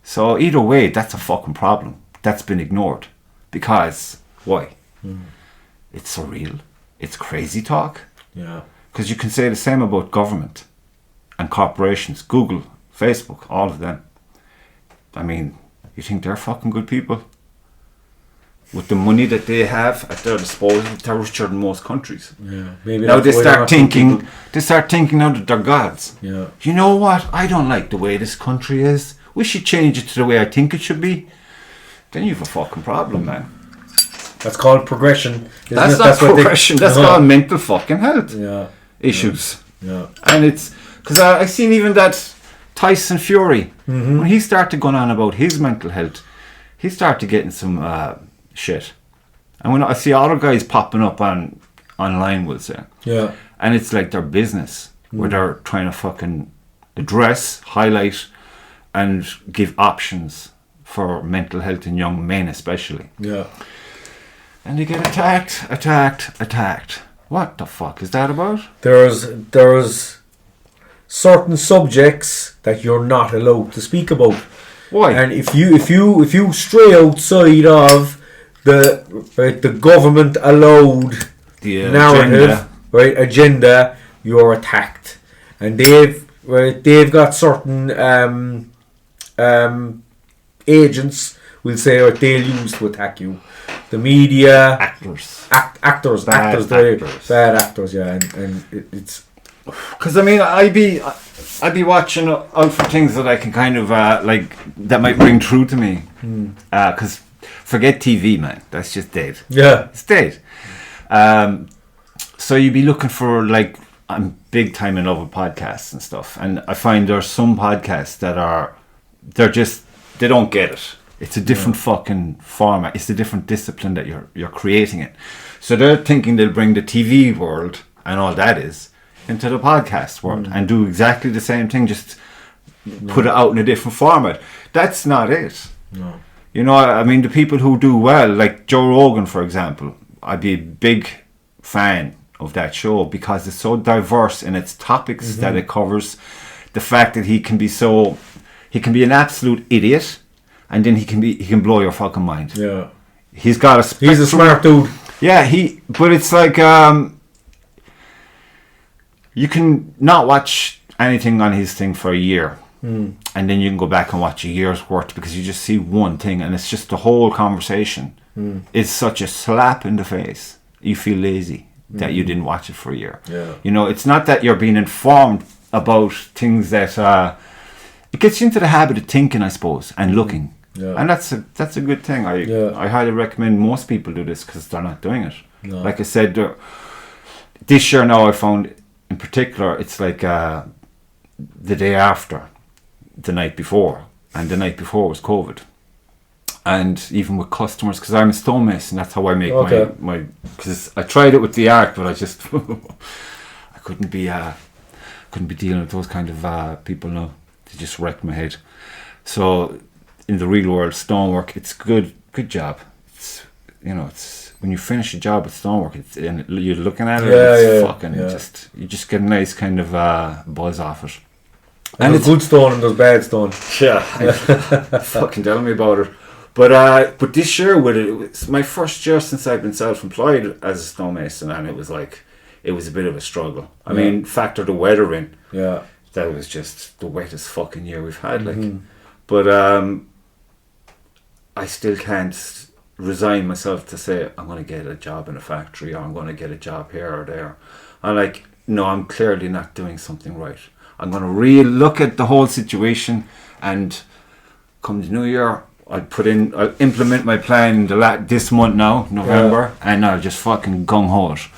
So either way, that's a fucking problem. That's been ignored. Because, why? It's surreal. It's crazy talk. Yeah. Because you can say the same about government and corporations, Google, Facebook, all of them. I mean, you think they're fucking good people? With the money that they have at their disposal, they're richer than most countries. Yeah, maybe. Now they start thinking now that they're gods. Yeah. You know what? I don't like the way this country is. We should change it to the way I think it should be. Then you have a fucking problem, man. That's called progression. That's not progression. That's called mental fucking health issues. Yeah. And it's because I seen even that Tyson Fury when he started going on about his mental health, he started getting some shit. And when I see other guys popping up online, we'll say, and it's like their business where they're trying to fucking address, highlight, and give options for mental health in young men especially. Yeah. And they get attacked. What the fuck is that about? There's certain subjects that you're not allowed to speak about. Why? And if you stray outside of the government allowed narrative agenda, you're attacked. And they've got certain agents, we'll say, or they'll use to attack you. The media, bad actors, yeah, and it's because I mean I'd be watching out for things that I can kind of like that might ring true to me, because forget TV, man, that's just dead. Yeah, it's dead. So you'd be looking for, like, I'm big time in love with podcasts and stuff, and I find there's some podcasts that they don't get it. It's a different fucking format. It's a different discipline that you're creating it. So they're thinking they'll bring the TV world and all that is into the podcast world and do exactly the same thing, just put it out in a different format. That's not it. No. You know, I mean, the people who do well, like Joe Rogan, for example, I'd be a big fan of that show because it's so diverse in its topics that it covers. The fact that he can be an absolute idiot, and then he can blow your fucking mind. Yeah, he's a smart dude. Yeah, but it's like you can not watch anything on his thing for a year, and then you can go back and watch a year's worth because you just see one thing, and it's just the whole conversation. It's such a slap in the face. You feel lazy that you didn't watch it for a year. Yeah. You know, it's not that you're being informed about things that it gets you into the habit of thinking, I suppose, and looking. Yeah. And that's a good thing. I highly recommend most people do this because they're not doing it. No. Like I said, this year now I found in particular it's like the day after, the night before, and the night before was COVID. And even with customers, because I'm a stonemason, that's how I make my because I tried it with the art, but I just I couldn't be dealing with those kind of people now. They just wrecked my head. So in the real world, stonework, it's good job. It's, you know, it's when you finish a job with stonework, and you're looking at it, you just get a nice kind of buzz off it. And there's good stone and there's bad stone. Yeah, fucking tell me about it. But this year it's my first year since I've been self-employed as a stonemason, and it was a bit of a struggle. I mean, factor the weather in. Yeah, that was just the wettest fucking year we've had. But I still can't resign myself to say I'm going to get a job in a factory, or I'm going to get a job here or there. I'm like, no, I'm clearly not doing something right. I'm going to re-look at the whole situation, and come the new year, I'll implement my plan this month now, November, and I'll just fucking gung-ho it.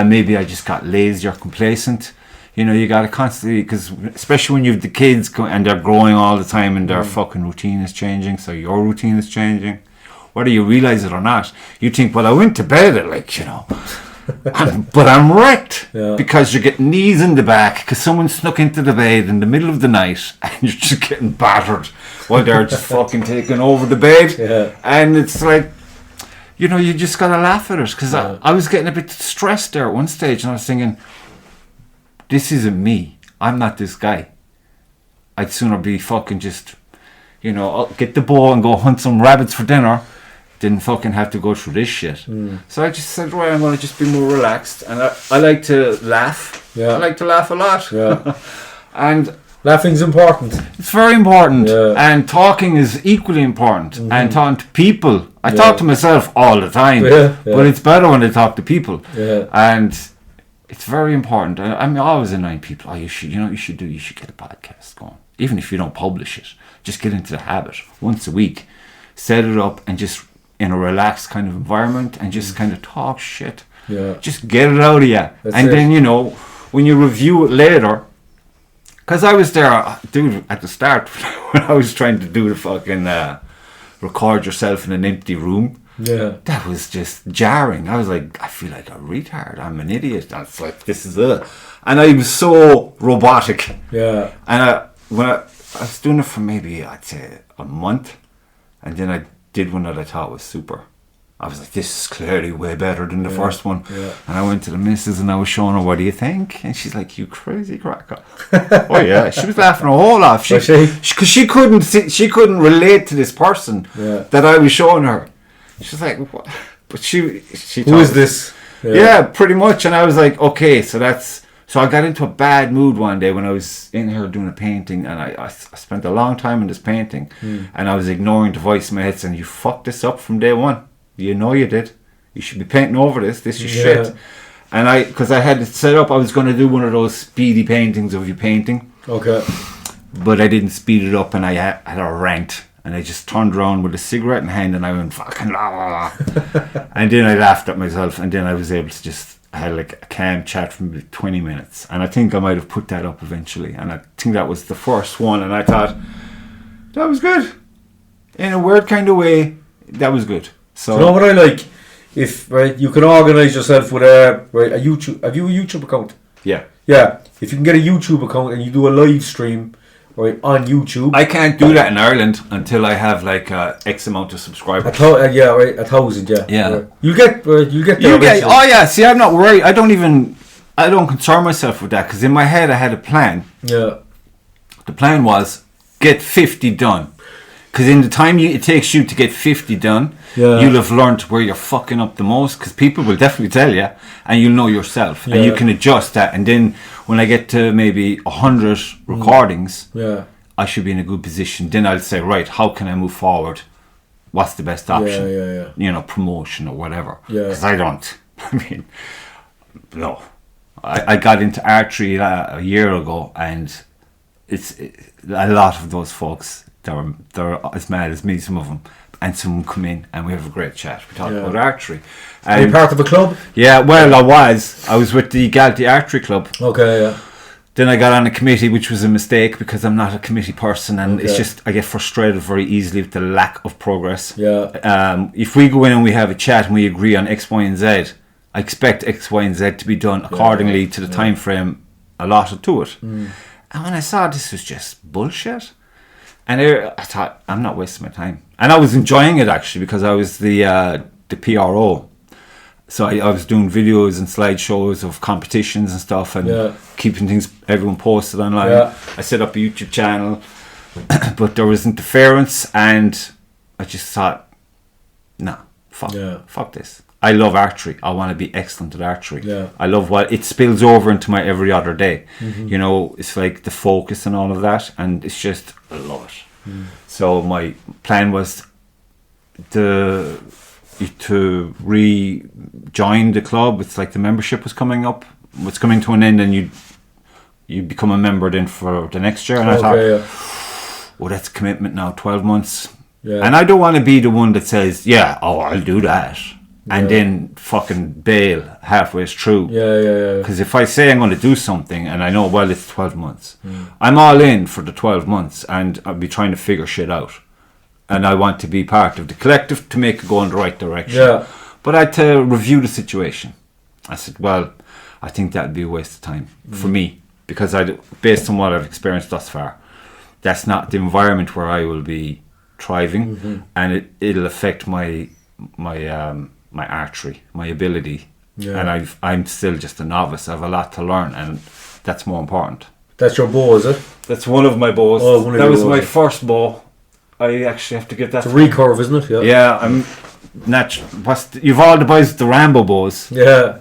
Maybe I just got lazy or complacent. You know, you got to constantly, because especially when you have the kids and they're growing all the time and their fucking routine is changing, so your routine is changing. Whether you realise it or not, you think, well, I went to bed at but I'm wrecked because you're getting knees in the back because someone snuck into the bed in the middle of the night and you're just getting battered while they're just fucking taking over the bed. And it's like, you know, you just gotta laugh at it because I was getting a bit stressed there at one stage, and I was thinking, this isn't me. I'm not this guy. I'd sooner be fucking just, you know, I'll get the bow and go hunt some rabbits for dinner than fucking have to go through this shit. So I just said, right, I'm going to just be more relaxed, and I like to laugh. I like to laugh a lot. And laughing's important. It's very important. And talking is equally important. And talking to people. I talk to myself all the time, but it's better when I talk to people. And it's very important. I mean, I always annoying people. Oh, you should get a podcast going. Even if you don't publish it, just get into the habit. Once a week, set it up, and just in a relaxed kind of environment, and just kind of talk shit. Just get it out of you. Then, you know, when you review it later, because I was there, dude, at the start when I was trying to do the fucking record yourself in an empty room. That was just jarring. I was like, I feel like a retard. I'm an idiot. I was like, this is it. And I was so robotic. And when I was doing it for maybe, I'd say, a month, And then I did one that I thought was super. I was like, this is clearly way better than the first one. Yeah. And I went to the missus and I was showing her, what do you think? And she's like, you crazy cracker. Oh yeah, she was laughing her whole off. Because she couldn't relate to this person that I was showing her. She was like, what? But she who is this? Yeah, pretty much. And I was like, okay, so I got into a bad mood one day when I was in here doing a painting, and I spent a long time in this painting, and I was ignoring the voice in my head saying, you fucked this up from day one. You know you did. You should be painting over this. This is shit. And because I had it set up, I was going to do one of those speedy paintings of you painting. Okay. But I didn't speed it up, and I had a rant. And I just turned around with a cigarette in hand, and I went, fucking la la la. And then I laughed at myself, and then I was able to I had like a calm chat for maybe 20 minutes. And I think I might have put that up eventually. And I think that was the first one, and I thought, that was good. In a weird kind of way, that was good. So, you know what I like? If you can organise yourself with a YouTube. Have you a YouTube account? Yeah. Yeah. If you can get a YouTube account and you do a live stream, right, on YouTube. I can't do that in Ireland until I have like X amount of subscribers. 1,000. Yeah. Yeah. Right. You'll get there. Oh yeah. See, I'm not worried. I don't concern myself with that, because in my head I had a plan. Yeah. The plan was get 50 done. Because in the time it takes you to get 50 done, you'll have learned where you're fucking up the most, because people will definitely tell you, and you'll know yourself, and you can adjust that. And then when I get to maybe 100 recordings, I should be in a good position. Then I'll say, right, how can I move forward? What's the best option? You know, promotion or whatever. Because I don't. I mean, no. I got into archery a year ago, and it's a lot of those folks. They're as mad as me, some of them, and some come in and we have a great chat. We talk about archery. Are you part of a club? Yeah, well, I was with the Galtee Archery Club. Okay, yeah. Then I got on a committee, which was a mistake because I'm not a committee person, and it's just I get frustrated very easily with the lack of progress. Yeah. If we go in and we have a chat and we agree on X, Y, and Z, I expect X, Y, and Z to be done accordingly to the time frame allotted to it. And when I saw this was just bullshit, and I thought, I'm not wasting my time. And I was enjoying it, actually, because I was the PRO. So I was doing videos and slideshows of competitions and stuff, and keeping everyone posted online. Yeah. I set up a YouTube channel, but there was interference, and I just thought, nah, fuck this. I love archery. I want to be excellent at archery. Yeah. I love what it spills over into my every other day. You know, it's like the focus and all of that, and it's just, I love it. So my plan was to rejoin the club. It's like the membership was coming to an end, and you become a member then for the next year. And I thought, oh, that's commitment now, 12 months. Yeah. And I don't want to be the one that says, I'll do that. And then fucking bail halfway through. Yeah. Because if I say I'm going to do something and I know, well, it's 12 months, I'm all in for the 12 months, and I'll be trying to figure shit out. And I want to be part of the collective to make it go in the right direction. Yeah. But I had to review the situation. I said, well, I think that'd be a waste of time for me, because based on what I've experienced thus far, that's not the environment where I will be thriving, and it'll affect my archery, my ability, and I'm still just a novice. I have a lot to learn, and that's more important. That's your bow, is it? That's one of my bows. Oh, that was my first bow. I actually have to get that. It's a recurve, isn't it? Yeah, I'm not. You've all the boys with the Rambo bows. Yeah.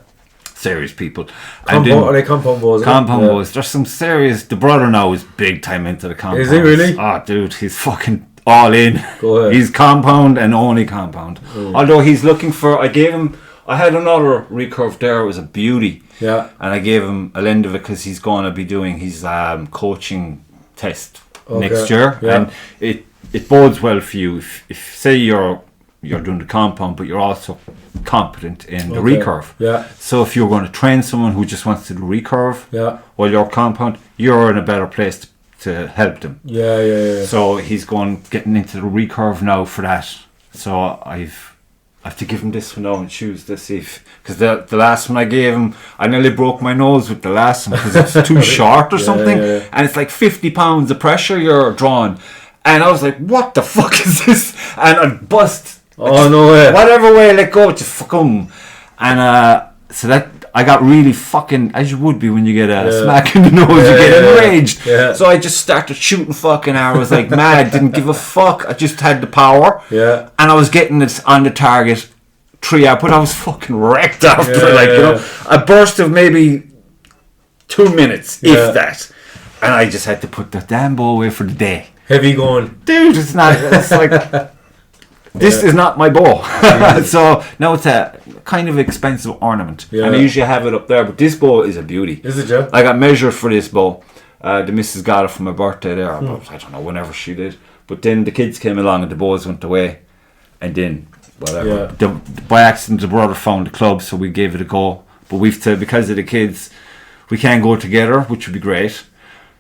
Serious people. Are they compound bows? Compound bows. There's some serious. The brother now is big time into the compound. Is he really? Oh, dude, he's fucking all in. Go ahead. He's compound and only compound. Although he's looking for, I had another recurve there. It was a beauty. Yeah. And I gave him a lend of it because he's going to be doing his coaching test next year. Yeah. And it bodes well for you if say you're doing the compound, but you're also competent in the recurve. Yeah. So if you're going to train someone who just wants to do recurve while you're compound, you're in a better place to help them. Yeah. So he's getting into the recurve now for that. So I have to give him this one now and choose to see because the last one I gave him, I nearly broke my nose with the last one because it's too short or something. And it's like 50 pounds of pressure you're drawing. And I was like, what the fuck is this? And I bust. Oh, no way. Whatever way I let go, just fuck 'em. And so that, I got really fucking, as you would be when you get a smack in the nose, you get enraged. Yeah. So I just started shooting fucking arrows like mad, didn't give a fuck. I just had the power. Yeah. And I was getting it on the target 3 hours, but I was fucking wrecked after, you know. A burst of maybe 2 minutes, if that. And I just had to put the damn bow away for the day. Heavy going. Dude, it's like, this is not my bow. So now it's a kind of expensive ornament. Yeah. And I usually have it up there, but this bow is a beauty. Is it, yeah? I got measured for this bow. The missus got it for my birthday there, about, I don't know, whenever she did. But then the kids came along and the bows went away. And then, whatever. Yeah. By accident, the brother found the club, so we gave it a go. But we've to, because of the kids, we can't go together, which would be great.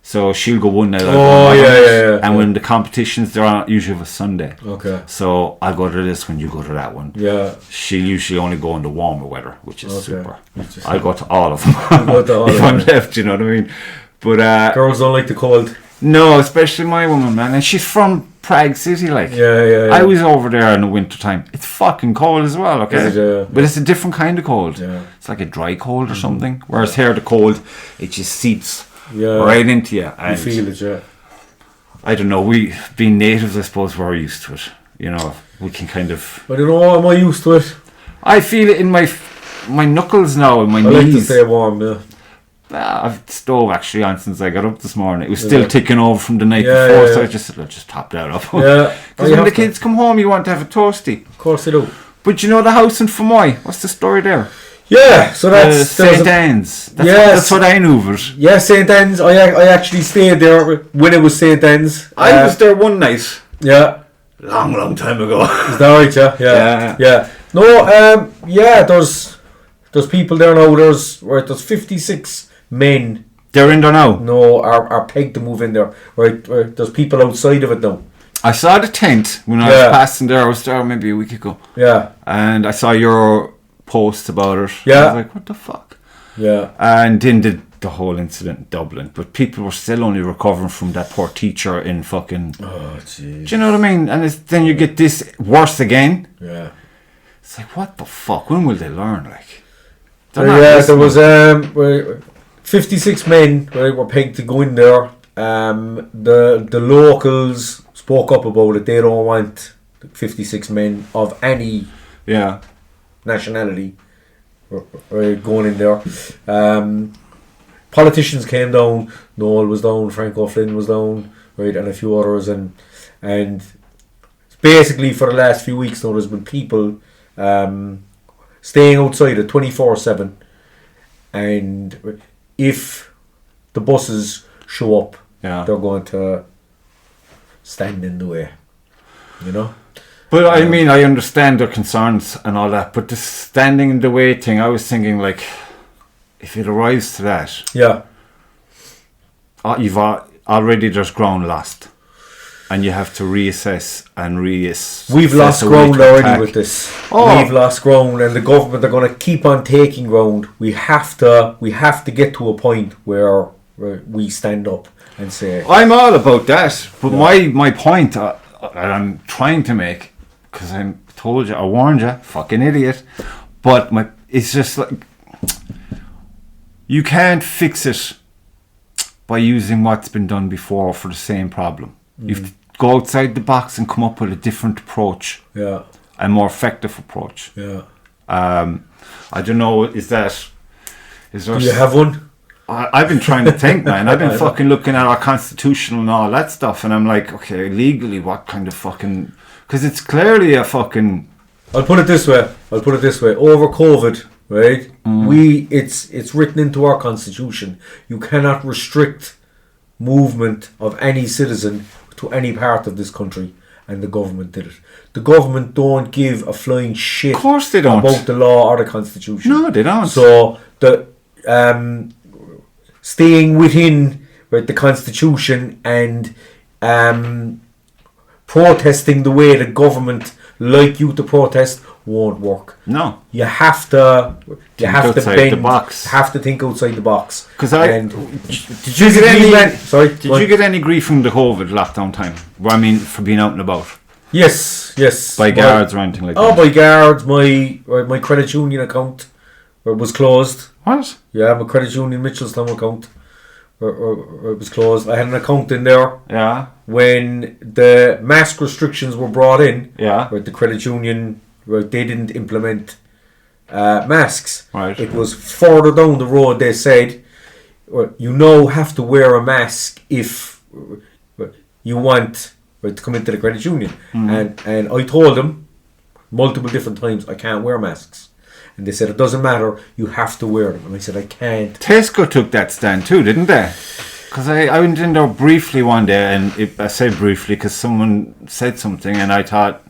So she'll go one night. And when the competitions, they're on usually of a Sunday. Okay. So I'll go to this one, you go to that one. Yeah. She'll usually only go in the warmer weather, which is super. I'll go to all of them. If I'm left, you know what I mean? But girls don't like the cold. No, especially my woman, man. And she's from Prague City, like. Yeah. I was over there in the winter time. It's fucking cold as well, okay? But it's a different kind of cold. Yeah. It's like a dry cold or something. Whereas here, the cold, it just seeps right into you. And you feel it, yeah. I don't know. We, being natives, I suppose, we're used to it. You know, we can kind of. I don't know. Am I used to it? I feel it in my knuckles now, and my knees. I like to stay warm, yeah. I've stove actually on since I got up this morning. It was still ticking over from the night before, so I just topped that up. Yeah. Because when the kids come home, you want to have a toasty. Of course they do. But you know the house in Fermoy, what's the story there? Yeah, so that's St. Anne's. That's what I knew of it. Yeah, St. Anne's. I actually stayed there when it was St. Anne's. I was there one night. Yeah. Long time ago. Is that right, yeah? No, there's people there now. There's 56 men. They're in there now? No, are pegged to move in there. Right, there's people outside of it now. I saw the tent when I was passing there. I was there maybe a week ago. Yeah. And I saw your post about it. Yeah. I was like, what the fuck? Yeah. And then the whole incident in Dublin. But people were still only recovering from that poor teacher in fucking... Oh, jeez. Do you know what I mean? And then you get this worse again. Yeah. It's like, what the fuck? When will they learn? Like, there was 56 men were pegged to go in there. The locals spoke up about it. They don't want 56 men of any nationality going in there. Politicians came down. Noel was down. Frank O'Flynn was down. Right, and a few others. And basically for the last few weeks now, there's been people staying outside it 24/7. And if the buses show up, they're going to stand in the way, you know. But I mean, I understand their concerns and all that, but the standing in the way thing, I was thinking, like, if it arrives to that, you've already there's ground lost, and you have to reassess and We've lost ground already with this. We've lost ground, and the government are going to keep on taking ground. We have to get to a point where we stand up and say, I'm all about that, but my point I'm trying to make, because I told you, I warned you, fucking idiot, but it's just like, you can't fix it by using what's been done before for the same problem. You have to go outside the box and come up with a different approach, a more effective approach. I don't know, is there do you have one? I've been trying to think, man. I've been fucking looking at our constitution and all that stuff, and I'm like, okay, legally, what kind of fucking... Because it's clearly a fucking... I'll put it this way. Over COVID, right? It's written into our constitution. You cannot restrict movement of any citizen to any part of this country, and the government did it. The government don't give a flying shit. Of course they don't. About the law or the constitution. No, they don't. So the staying within the constitution and protesting the way the government like you to protest won't work. No. You have to bend. The box. You have to think outside the box. Because did you get any grief from the COVID lockdown time? Well, I mean, for being out and about. Yes. By guards or anything like that? Oh, by guards. My credit union account was closed. What? Yeah, my credit union Mitchelstown account it was closed. I had an account in there. Yeah. When the mask restrictions were brought in. Yeah. Where the credit union, they didn't implement masks. Right. It was further down the road. They said, you now have to wear a mask if you want to come into the credit union. And I told them multiple different times I can't wear masks. And they said, it doesn't matter, you have to wear them. And I said, I can't. Tesco took that stand too, didn't they? Because I went in there briefly one day, and I say briefly because someone said something, and I thought,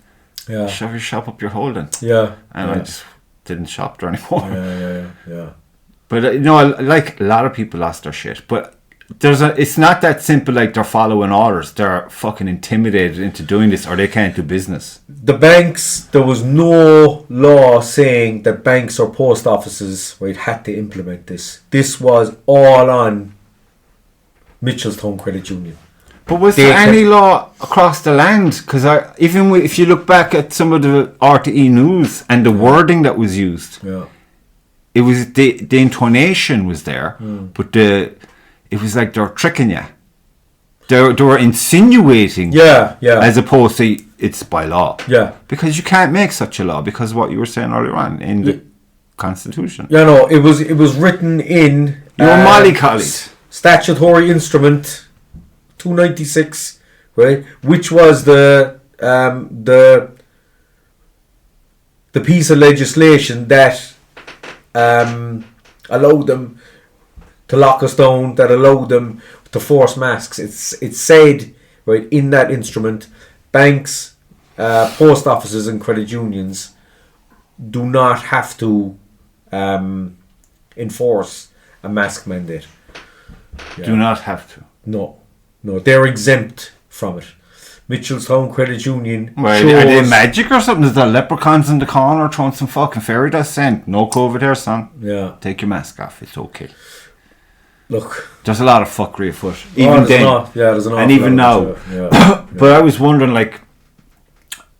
shove your shop up your holding. Yeah. And I just didn't shop there anymore. Yeah. But, like a lot of people lost their shit. But it's not that simple like they're following orders. They're fucking intimidated into doing this, or they can't do business. The banks, there was no law saying that banks or post offices had to implement this. This was all on Mitchelstown Credit Union. But was there any law across the land? Because if you look back at some of the RTE news and the wording that was used, it was the intonation was there, but it was like they're tricking you. They were insinuating, as opposed to it's by law. Yeah, because you can't make such a law because of what you were saying earlier on in the Constitution. Yeah, no, it was written in mollycoddled statutory instrument 296, right? Which was the piece of legislation that allowed them to lock us down, that allowed them to force masks. It said right in that instrument, banks, post offices, and credit unions do not have to enforce a mask mandate. Yeah. Do not have to. No, they're exempt from it. Mitchelstown Credit Union. Well, are they magic or something? Is there leprechauns in the corner throwing some fucking fairy dust saying, no COVID here, son? Yeah. Take your mask off, it's okay. Look. There's a lot of fuckery afoot. Even then. There's an and even now. But I was wondering, like,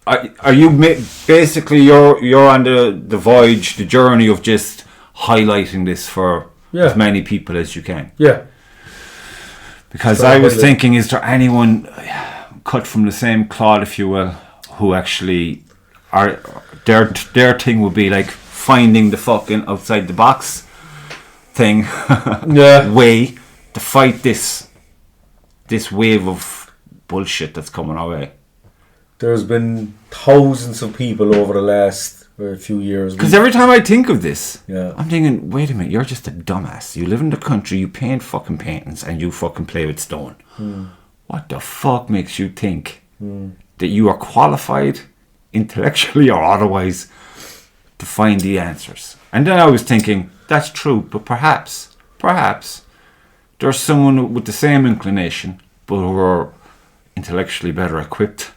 are you basically, you're on the voyage, the journey of just highlighting this for as many people as you can? Yeah. Because I was thinking, is there anyone cut from the same cloth, if you will, who actually are their thing would be like finding the fucking outside the box thing way to fight this wave of bullshit that's coming our way. There's been thousands of people over the last few years. Because every time I think of this, I'm thinking, wait a minute, you're just a dumbass. You live in the country, you paint fucking paintings, and you fucking play with stone. What the fuck makes you think that you are qualified, intellectually or otherwise, to find the answers? And then I was thinking, that's true, but perhaps there's someone with the same inclination, but who are intellectually better equipped,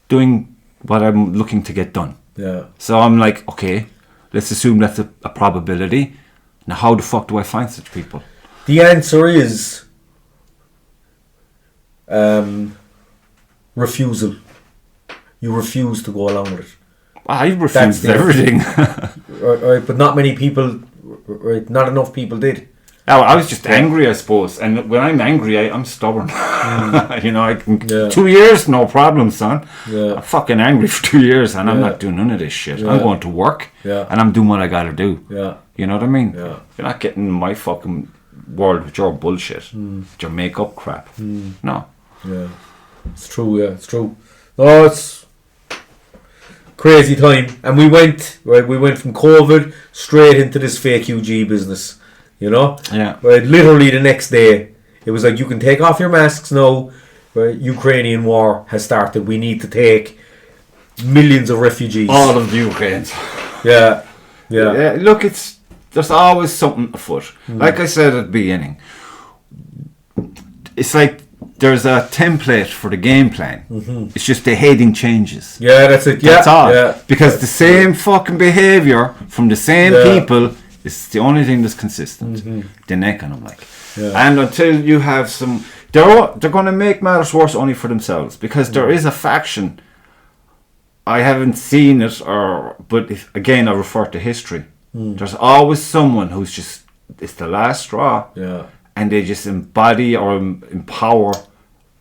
doing what I'm looking to get done. Yeah. So I'm like, okay, let's assume that's a probability. Now, how the fuck do I find such people? The answer is refusal. You refuse to go along with it. I refused everything. Right, but not many people, right, not enough people did. Oh, I was just angry, I suppose. And when I'm angry, I'm stubborn. You know, I can 2 years, no problem, son. Yeah. I'm fucking angry for 2 years and I'm not doing none of this shit. I'm going to work and I'm doing what I gotta do. Yeah. You know what I mean? Yeah. You're not getting in my fucking world with your bullshit, with your make-up crap. No. Yeah. It's true, it's true. No, it's crazy time. And we went from COVID straight into this fake UG business. You know? Yeah. Right, literally the next day, it was like, you can take off your masks now. Right, Ukrainian war has started. We need to take millions of refugees. All of the Ukrainians. Yeah. Look, there's always something afoot. Like I said at the beginning, it's like there's a template for the game plan. It's just the heading changes. Yeah, that's it. Yeah, that's all. Yeah. Because the same fucking behaviour from the same people is the only thing that's consistent. The neck on them, like. Yeah. And until you have some, they're going to make matters worse only for themselves, because there is a faction. I haven't seen it, but again, I refer to history. There's always someone who's just, it's the last straw. Yeah. And they just embody or empower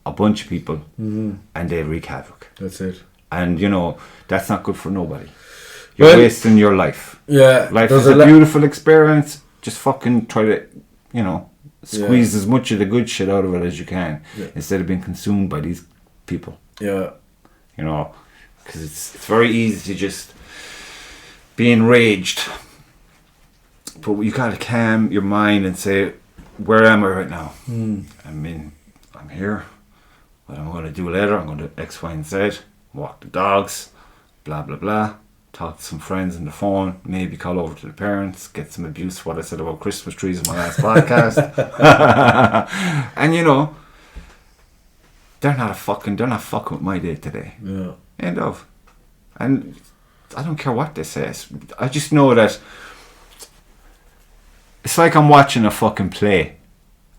a bunch of people, and they wreak havoc. That's it. And that's not good for nobody. You're wasting your life. Yeah, life is a beautiful experience. Just fucking try to, squeeze as much of the good shit out of it as you can, instead of being consumed by these people. Yeah, because it's very easy to just be enraged. But you gotta calm your mind and say, where am I right now? I mean, I'm here. What am I going to do later? I'm going to X, Y, and Z. Walk the dogs. Blah, blah, blah. Talk to some friends on the phone. Maybe call over to the parents. Get some abuse for what I said about Christmas trees in my last podcast. And they're not fucking with my day today. Yeah. End of. And I don't care what they say. I just know that it's like I'm watching a fucking play.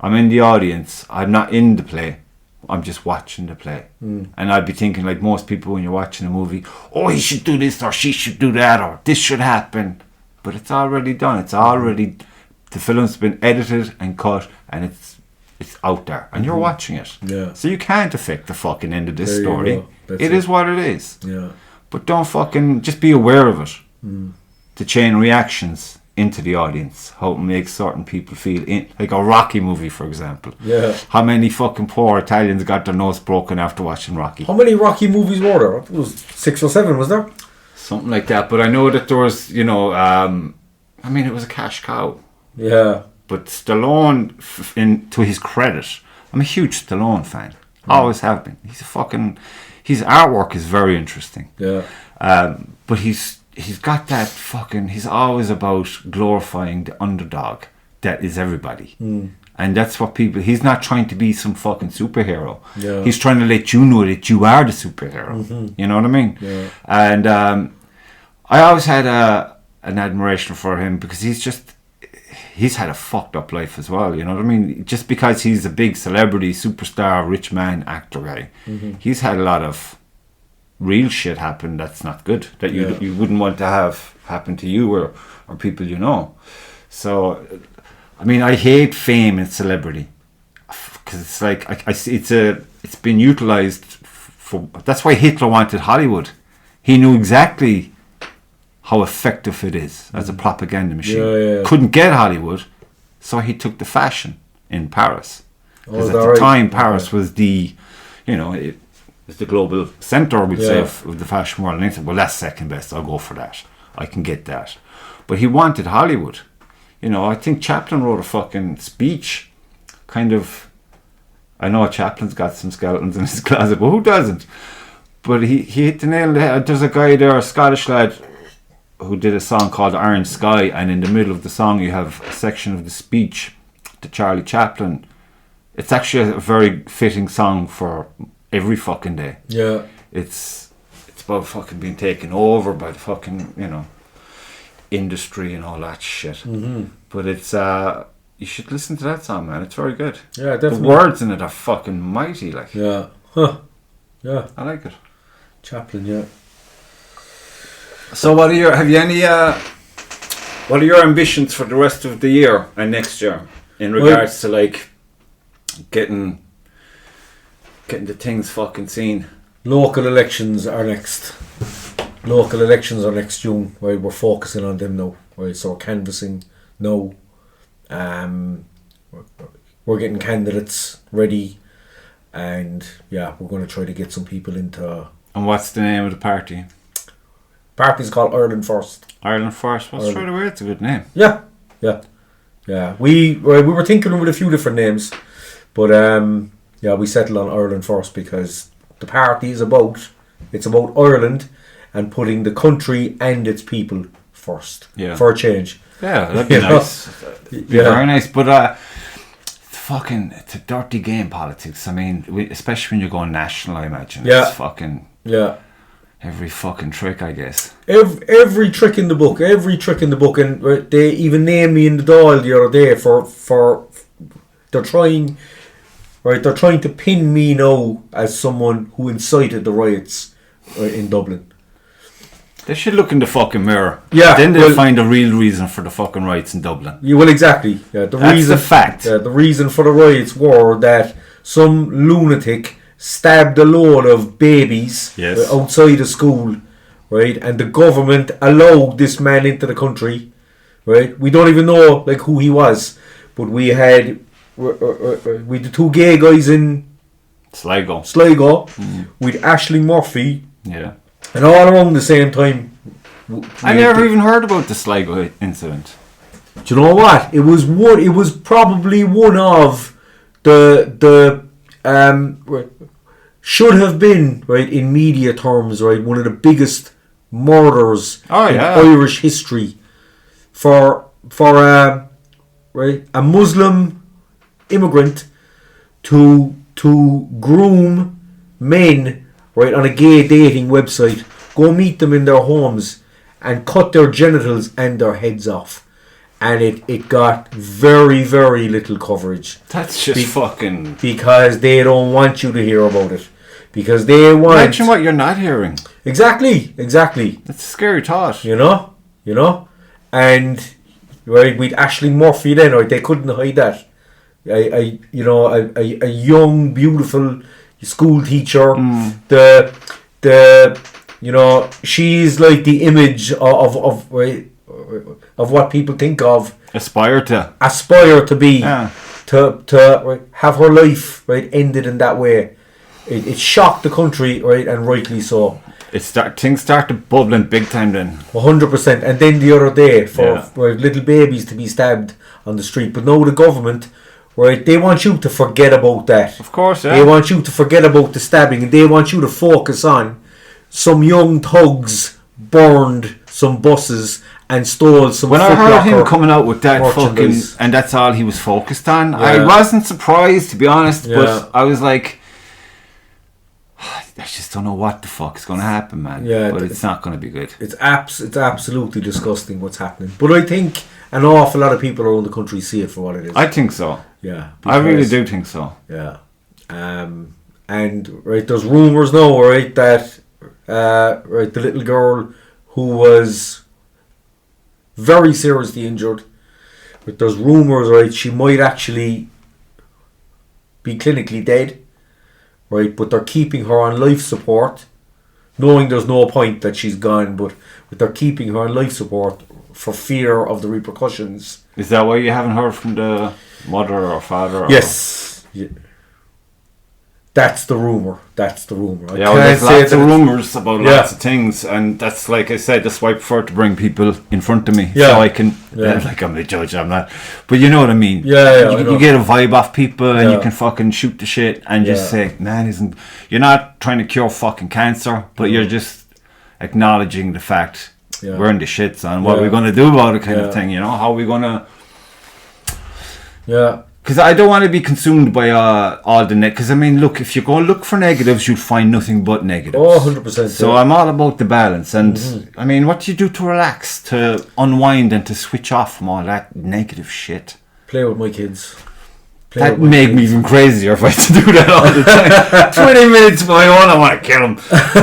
I'm in the audience. I'm not in the play. I'm just watching the play. And I'd be thinking, like most people when you're watching a movie, oh, he should do this or she should do that or this should happen. But it's already done. The film's been edited and cut and it's out there. And you're watching it. Yeah. So you can't affect the fucking end of this story. It is what it is. Yeah. But don't fucking, just be aware of it. The chain reactions into the audience, how it makes certain people feel, like a Rocky movie, for example. Yeah. How many fucking poor Italians got their nose broken after watching Rocky? How many Rocky movies were there? It was 6 or 7, was there? Something like that. But I know that there was, it was a cash cow. Yeah. But Stallone, to his credit, I'm a huge Stallone fan. Always have been. His artwork is very interesting. Yeah. But he's got that he's always about glorifying the underdog that is everybody. And that's what he's not trying to be some fucking superhero. Yeah. He's trying to let you know that you are the superhero. You know what I mean? Yeah. And I always had an admiration for him because he's had a fucked up life as well, you know what I mean? Just because he's a big celebrity, superstar, rich man, actor guy, he's had a lot of real shit happen that's not good, that you wouldn't want to have happen to you or people you know. So, I mean, I hate fame and celebrity because it's like I see it's been utilized for. That's why Hitler wanted Hollywood. He knew exactly how effective it is as a propaganda machine. Yeah. Couldn't get Hollywood, so he took the fashion in Paris. Because at the time, Paris was the, it's the global centre, we'd say, of the fashion world. And he said, well, that's second best. I'll go for that. I can get that. But he wanted Hollywood. I think Chaplin wrote a fucking speech. I know Chaplin's got some skeletons in his closet, but who doesn't? But he hit the nail on the head. There's a guy there, a Scottish lad, who did a song called Iron Sky. And in the middle of the song, you have a section of the speech to Charlie Chaplin. It's actually a very fitting song for every fucking day. Yeah. It's about fucking being taken over by the fucking, industry and all that shit. But it's, you should listen to that song, man. It's very good. Yeah, definitely. The words in it are fucking mighty, like. Yeah. Huh. Yeah. I like it. Chaplin, yeah. So what are your ambitions for the rest of the year and next year in regards to like getting the things fucking seen? Local elections are next June. Right, we're focusing on them now. Right, so we're canvassing now. We're getting candidates ready, and we're going to try to get some people into. And what's the name of the party? Party's called Ireland First. Ireland First. Well, straight away, it's a good name. Yeah. We were thinking with a few different names, but we settled on Ireland First because the party is about Ireland and putting the country and its people first. Yeah. For a change. Yeah, that'd be nice. Very nice. But it's a dirty game, politics. I mean, especially when you're going national, I imagine. Yeah. It's fucking... Yeah. Every fucking trick, I guess. Every trick in the book. And they even named me in the Dáil the other day for they're trying to pin me now as someone who incited the riots in Dublin. They should look in the fucking mirror. Yeah. Then they'll find a real reason for the fucking riots in Dublin. Yeah, well, exactly. Yeah, That's the fact. The reason for the riots were that some lunatic stabbed a load of babies outside of school, right? And the government allowed this man into the country, right? We don't even know like who he was, but we had the two gay guys in Sligo, with Aisling Murphy, and all around the same time. I never even heard about the Sligo incident. Do you know what? It was probably one of the should have been, right, in media terms, right, one of the biggest murders in Irish history for right, a Muslim immigrant to groom men, right, on a gay dating website, go meet them in their homes and cut their genitals and their heads off. And it got very, very little coverage. That's just fucking... Because they don't want you to hear about it. Because they want... Imagine what you're not hearing. Exactly. That's a scary thought. You know? And, right, with Aisling Murphy then, right, they couldn't hide that. A young, beautiful school teacher. She's like the image of what people think of, aspire to be, to have her life, right, ended in that way. It shocked the country, right, and rightly so. Things started bubbling big time then. 100%. And then the other day for little babies to be stabbed on the street, but now the government, right, they want you to forget about that. Of course, They want you to forget about the stabbing, and they want you to focus on some young thugs burned some buses and stole some. When I heard him coming out with that fucking, and that's all he was focused on, I wasn't surprised, to be honest, but I was like, I just don't know what the fuck is going to happen, man. Yeah, but it's not going to be good. It's absolutely disgusting what's happening. But I think an awful lot of people around the country see it for what it is. I think so. Yeah, I really do think so. Yeah, and right, there's rumours now, right, that right, the little girl who was very seriously injured, but there's rumours, right, she might actually be clinically dead, right, but they're keeping her on life support, knowing there's no point that she's gone, but they're keeping her on life support for fear of the repercussions. Is that why you haven't heard from the mother or father? Yes. Yeah. That's the rumour. Yeah, there's lots of rumours about lots of things, and that's, like I said, that's why I prefer to bring people in front of me, so I can, like, I'm the judge, I'm not, but you know what I mean. You get a vibe off people, and you can fucking shoot the shit, and just say, man, you're not trying to cure fucking cancer, but you're just acknowledging the fact we're in the shit, son. What are we going to do about it, kind of thing, you know? How are we going to... Yeah. Because I don't want to be consumed by all the because I mean, look, if you go look for negatives, you'll find nothing but negatives. Oh, 100%. So I'm all about the balance, and I mean, what do you do to relax, to unwind, and to switch off from all that negative shit? Play with my kids. That made me even crazier if I had to do that all the time. 20 minutes of my own, I want to kill them.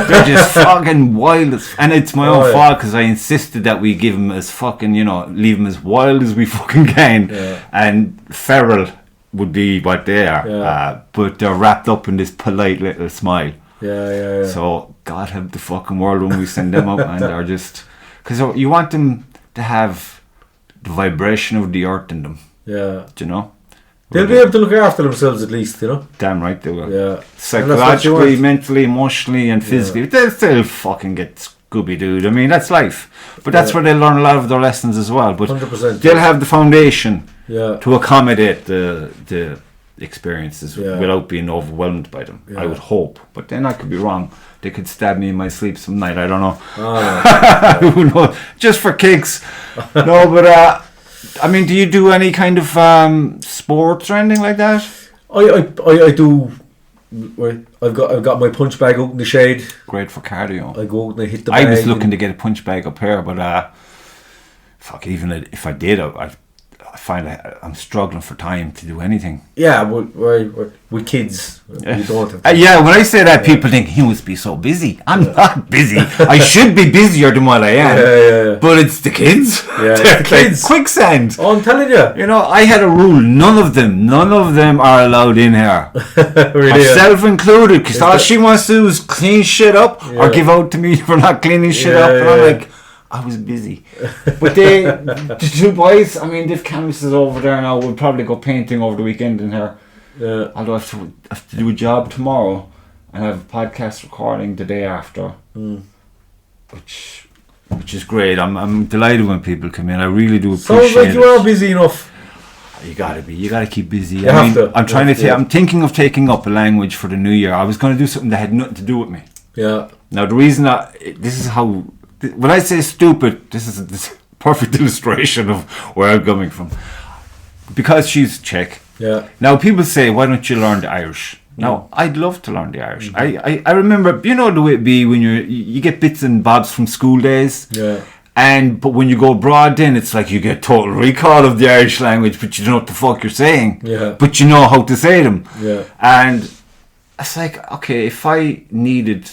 They're just fucking wild and it's my own fault because I insisted that we give them as fucking, leave them as wild as we fucking can. And feral would be what they are. But they're wrapped up in this polite little smile. So God help the fucking world when we send them out, and they're just... Because you want them to have the vibration of the earth in them. Do you know? They'll be able to look after themselves at least, Damn right they will. Yeah. Psychologically, mentally, emotionally, and physically. They'll still fucking get Scooby-Dooed. I mean, that's life. But that's where they'll learn a lot of their lessons as well. But 100%, they'll have the foundation to accommodate the experiences without being overwhelmed by them. I would hope. But then I could be wrong. They could stab me in my sleep some night. I don't know. Who knows? Just for kicks. No, but... I mean, do you do any kind of sports or anything like that? I do. I've got my punch bag out in the shade. Great for cardio. I go out and I hit the bag. I was looking to get a punch bag up here, but fuck, even if I did, I find I'm struggling for time to do anything. Yeah, with kids, you don't have time. Yeah, when I say that, people think he must be so busy. I'm not busy. I should be busier than what I am. Yeah. But it's the kids. Yeah, it's the kids. Quicksand. Oh, I'm telling you. You know, I had a rule. None of them are allowed in here. Really? Herself included, because all she wants to do is clean shit up or give out to me for not cleaning shit up. And I'm like, I was busy. But the two boys, I mean, they've canvases over there now. We'll probably go painting over the weekend in here. Yeah. Although I have to do a job tomorrow and have a podcast recording the day after. Which is great. I'm delighted when people come in. I really do appreciate it. Sounds like you are busy enough. You gotta be. You gotta keep busy. I'm thinking of taking up a language for the new year. I was going to do something that had nothing to do with me. Yeah. Now the reason this is how. When I say stupid, this is a perfect illustration of where I'm coming from. Because she's Czech. Yeah. Now people say, why don't you learn the Irish? Now, I'd love to learn the Irish. I remember, you know the way it be when you get bits and bobs from school days. Yeah. But when you go abroad, then it's like you get total recall of the Irish language, but you don't know what the fuck you're saying. Yeah. But you know how to say them. Yeah. And it's like, okay, if I needed,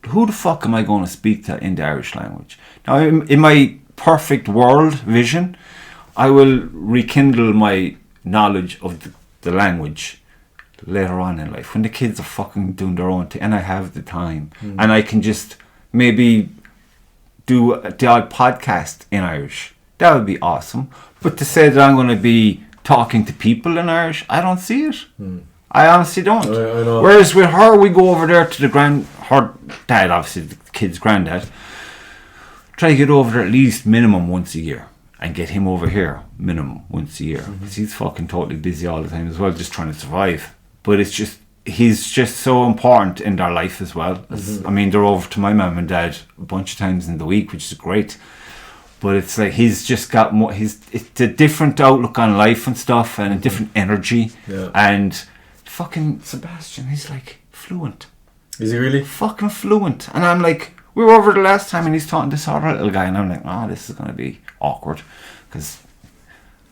who the fuck am I going to speak to in the Irish language? Now, in my perfect world vision, I will rekindle my knowledge of the language later on in life when the kids are fucking doing their own thing and I have the time and I can just maybe do the odd podcast in Irish. That would be awesome. But to say that I'm going to be talking to people in Irish, I don't see it. I honestly don't. I know. Whereas with her, we go over there to her dad, obviously the kid's granddad, try to get over there at least minimum once a year and get him over here minimum once a year because he's fucking totally busy all the time as well, just trying to survive. But it's just, he's just so important in their life as well. I mean, they're over to my mum and dad a bunch of times in the week, which is great. But it's like he's just got more. It's a different outlook on life and stuff, and a different energy. Yeah. And fucking Sebastian, he's like fluent. Is he really? Fucking fluent. And I'm like, we were over the last time, and he's talking to this other little guy, and I'm like, this is gonna be awkward, because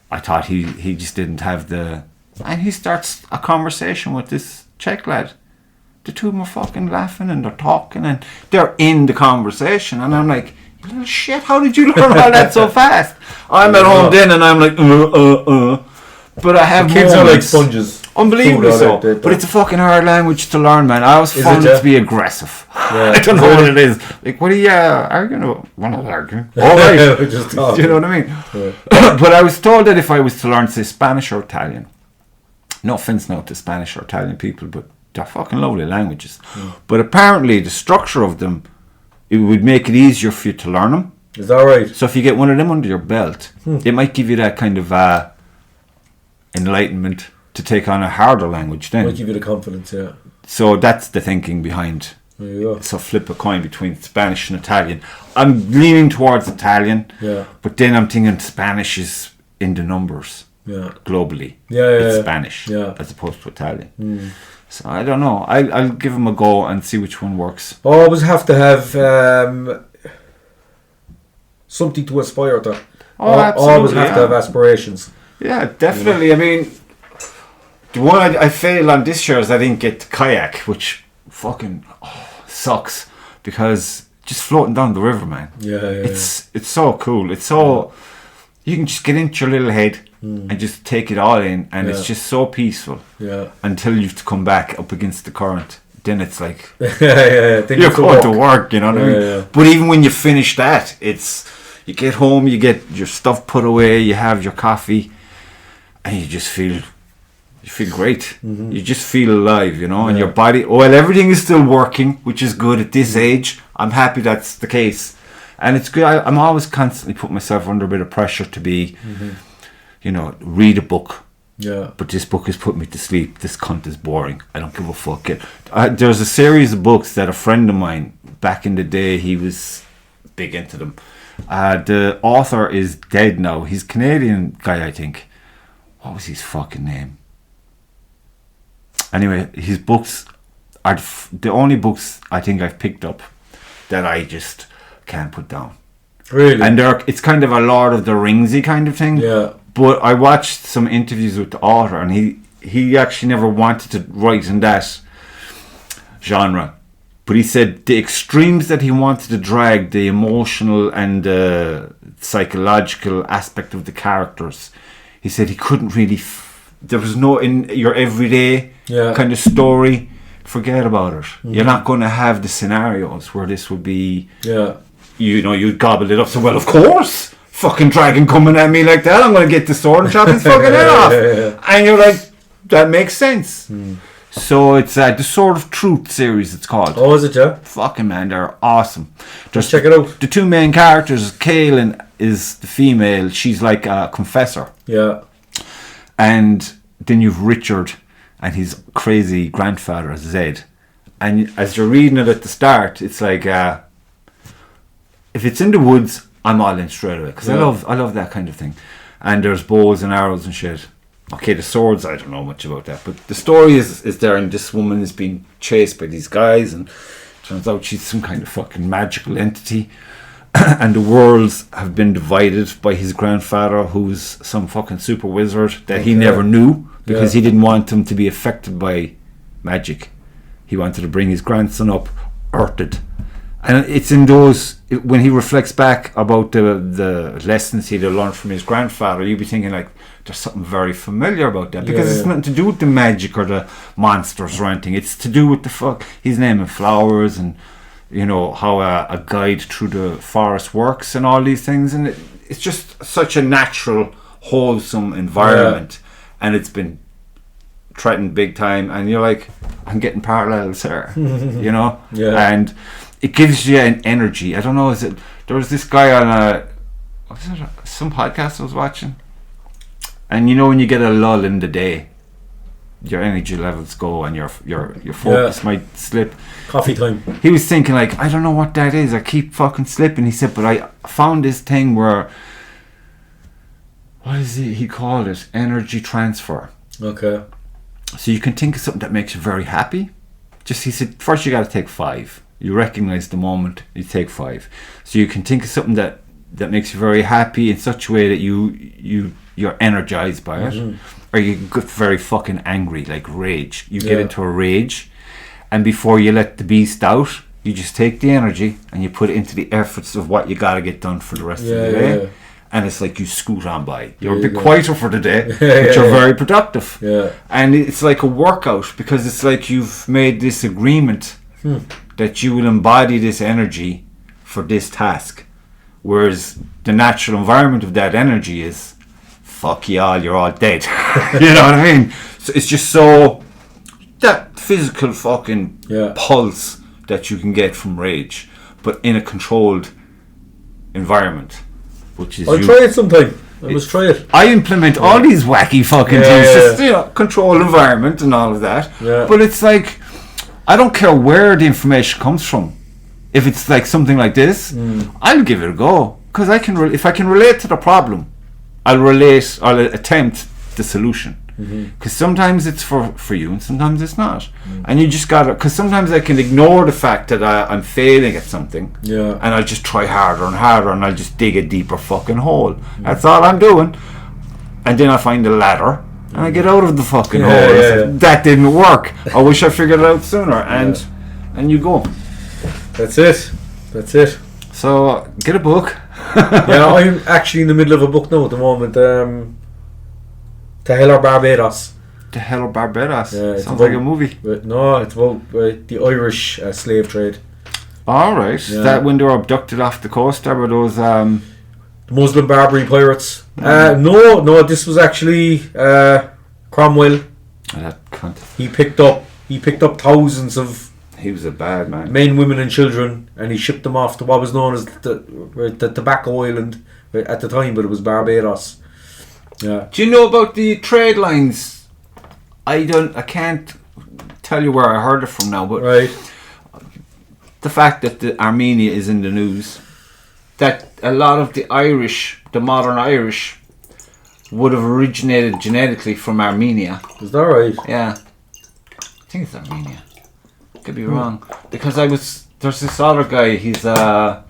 I thought he just didn't have the. And he starts a conversation with this Czech lad. The two of them are fucking laughing and they're talking and they're in the conversation. And I'm like, you little shit, how did you learn all that so fast? I'm at home then and I'm like, But I have kids are like sponges. Unbelievably so. But it's a fucking hard language to learn, man. I always found it to be aggressive. Yeah. I don't know what it is. Like, what are you arguing about? We're not arguing. All right. Just talking. Do you know what I mean? Yeah. But I was told that if I was to learn, say, Spanish or Italian, no offense now to Spanish or Italian people, but they're fucking lovely languages. But apparently the structure of them, it would make it easier for you to learn them. Is that right? So if you get one of them under your belt, it might give you that kind of enlightenment to take on a harder language then. It might give you the confidence, yeah. So that's the thinking behind. There you go. So flip a coin between Spanish and Italian. I'm leaning towards Italian, but then I'm thinking Spanish is in the numbers. Yeah, globally, it's Spanish as opposed to Italian. So I don't know. I'll give them a go and see which one works. Always have to have something to aspire to. Always have to have aspirations. Yeah, definitely. I mean, the one I failed on this year is I didn't get to kayak, which fucking sucks because just floating down the river, man. It's so cool. It's so you can just get into your little head. And just take it all in, and it's just so peaceful. Until you have to come back up against the current, then it's like then you're going to work. You know what I mean? But even when you finish that, it's you get home, you get your stuff put away, you have your coffee, and you just feel great. You just feel alive, you know, and your body. Well, everything is still working, which is good at this age. I'm happy that's the case, and it's good. I'm always constantly putting myself under a bit of pressure to be. You know, read a book. Yeah. But this book has put me to sleep. This cunt is boring. I don't give a fuck. There's a series of books that a friend of mine, back in the day, he was big into them. The author is dead now. He's a Canadian guy, I think. what was his fucking name? Anyway, his books are the only books I think I've picked up that I just can't put down. Really? And it's kind of a Lord of the Ringsy kind of thing. Yeah. But I watched some interviews with the author, and he actually never wanted to write in that genre. But he said the extremes that he wanted to drag, the emotional and psychological aspect of the characters, he said he couldn't really... there was no, in your everyday kind of story, forget about it. Mm-hmm. You're not going to have the scenarios where this would be... You know, you'd gobble it up. So, well, of course, fucking dragon coming at me like that, I'm going to get the sword and chop his fucking head off. And you're like, that makes sense. So it's the Sword of Truth series, it's called. Oh, is it, yeah? Fucking man, they're awesome. Just check it out. The two main characters, Kaelin is the female. She's like a confessor. Yeah. And then you've Richard and his crazy grandfather, Zed. And as you're reading it at the start, it's like... if it's in the woods, I'm all in straight away because I love that kind of thing. And there's bows and arrows and shit. Okay, the swords, I don't know much about that, but the story is there, and this woman is being chased by these guys, and turns out she's some kind of fucking magical entity, and the worlds have been divided by his grandfather, who's some fucking super wizard that he never knew because he didn't want him to be affected by magic. He wanted to bring his grandson up earthed. And it's in those, when he reflects back about the lessons he'd learned from his grandfather, you'd be thinking like, there's something very familiar about that. Because it's nothing to do with the magic or the monsters or anything. It's to do with his naming flowers and, you know, how a guide through the forest works and all these things. And it's just such a natural, wholesome environment. And it's been threatened big time. And you're like, I'm getting parallels here, you know? And... it gives you an energy. I don't know, there was this guy on some podcast I was watching, and you know when you get a lull in the day, your energy levels go and your focus might slip. Coffee time. He was thinking like, I don't know what that is, I keep fucking slipping. He said, but I found this thing where, what is he called it? Energy transfer. Okay. So you can think of something that makes you very happy. He said, first you got to take 5. You recognize the moment, you take 5. So you can think of something that makes you very happy in such a way that you're energized by it, or you get very fucking angry, like rage. You get into a rage, and before you let the beast out, you just take the energy and you put it into the efforts of what you got to get done for the rest of the day. And it's like you scoot on by. You're a bit quieter for the day, but you're very productive. And it's like a workout, because it's like you've made this agreement that you will embody this energy for this task, whereas the natural environment of that energy is fuck you all, you're all dead. You know what I mean? So it's just so that physical fucking pulse that you can get from rage, but in a controlled environment, which is... I'll try it sometime. I must try it. I implement all these wacky fucking things, just, you know, controlled environment and all of that. But it's like, I don't care where the information comes from. If it's like something like this, I'll give it a go, because I can. If I can relate to the problem, I'll attempt the solution. Because sometimes it's for you, and sometimes it's not. And you just gotta. Because sometimes I can ignore the fact that I'm failing at something, and I'll just try harder and harder, and I'll just dig a deeper fucking hole. That's all I'm doing. And then I find a ladder. And I get out of the fucking hole. That didn't work. I wish I figured it out sooner. And you go. That's it. So get a book. I'm actually in the middle of a book now at the moment. To Hell or Barbados. To Hell or Barbados. Sounds like a movie. No, it's about the Irish slave trade. All right. Is that when they were abducted off the coast? There were those... the Muslim Barbary pirates. No, this was actually Cromwell. That cunt. He picked up thousands of... He was a bad man. Men, women and children, and he shipped them off to what was known as the Tobacco Island at the time, but it was Barbados. Yeah. Do you know about the trade lines? I can't tell you where I heard it from now, but the fact that the Armenia is in the news, that a lot of the modern Irish, would have originated genetically from Armenia. Is that right? Yeah. I think it's Armenia. Could be wrong. Because there's this other guy, he's a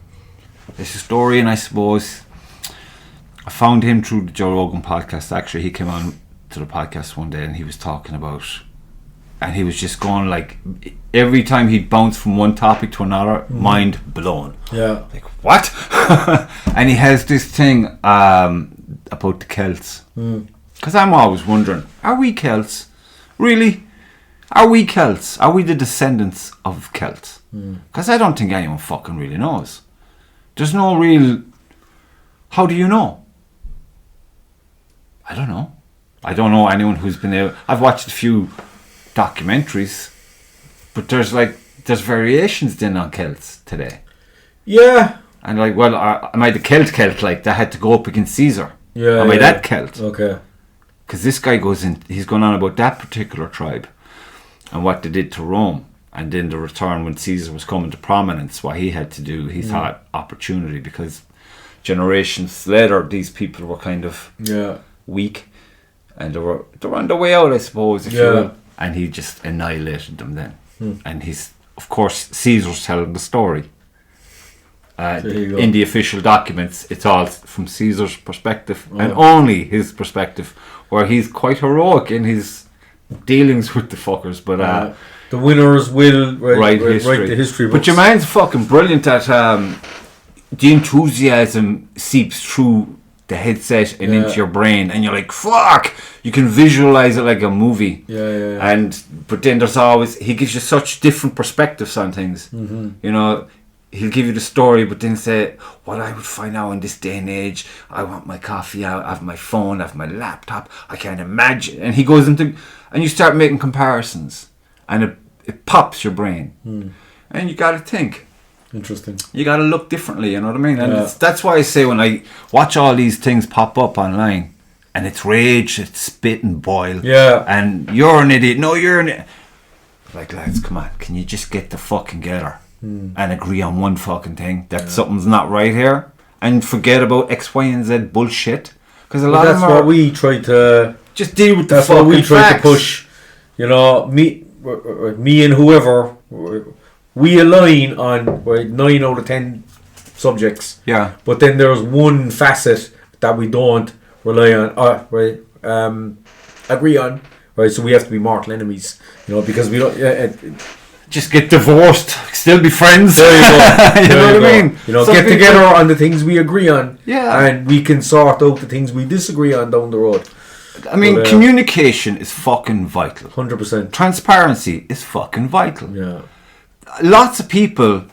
historian, I suppose. I found him through the Joe Rogan podcast. Actually, he came on to the podcast one day and he was talking about, and he was just going like, every time he'd bounce from one topic to another, mind blown. Yeah. Like, what? And he has this thing about the Celts. Because I'm always wondering, are we Celts? Really? Are we Celts? Are we the descendants of Celts? Because I don't think anyone fucking really knows. There's no real... How do you know? I don't know. I don't know anyone who's been able... I've watched a few documentaries, but there's variations then on Celts today. Yeah. And like, well, am I the Celt like that had to go up against Caesar? Yeah. Am I that Celt? Okay. Because this guy he's going on about that particular tribe and what they did to Rome, and then the return when Caesar was coming to prominence, what he had to do, he thought opportunity, because generations later these people were kind of weak and they were on their way out, I suppose, if you will. And he just annihilated them then. And he's, of course, Caesar's telling the story. In the official documents, it's all from Caesar's perspective and only his perspective, where he's quite heroic in his dealings with the fuckers. But the winners will write the history books. But your man's fucking brilliant that the enthusiasm seeps through the headset and into your brain, and you're like, fuck, you can visualize it like a movie. But then there's always, he gives you such different perspectives on things. You know, he'll give you the story, but then say, what I would find out in this day and age, I want my coffee out, I have my phone, I have my laptop, I can't imagine. And he goes into, and you start making comparisons, and it pops your brain. And you got to think. Interesting. You got to look differently, you know what I mean? And that's why I say, when I watch all these things pop up online, and it's rage, it's spit and boil, and you're an idiot, no, you're an idiot. Like, lads, come on, can you just get the fucking together and agree on one fucking thing, that something's not right here, and forget about X, Y, and Z bullshit? Because a lot of them what we try to just deal with. That's what we try to push. You know, me and whoever, we align on 9 out of 10 subjects. Yeah. But then there's one facet that we don't rely on, agree on. Right, so we have to be mortal enemies, you know, because we don't. Just get divorced, still be friends. There you go. You know what I mean? You know, get together on the things we agree on. Yeah. And we can sort out the things we disagree on down the road. I mean, communication is fucking vital. 100%. Transparency is fucking vital. Yeah. Lots of people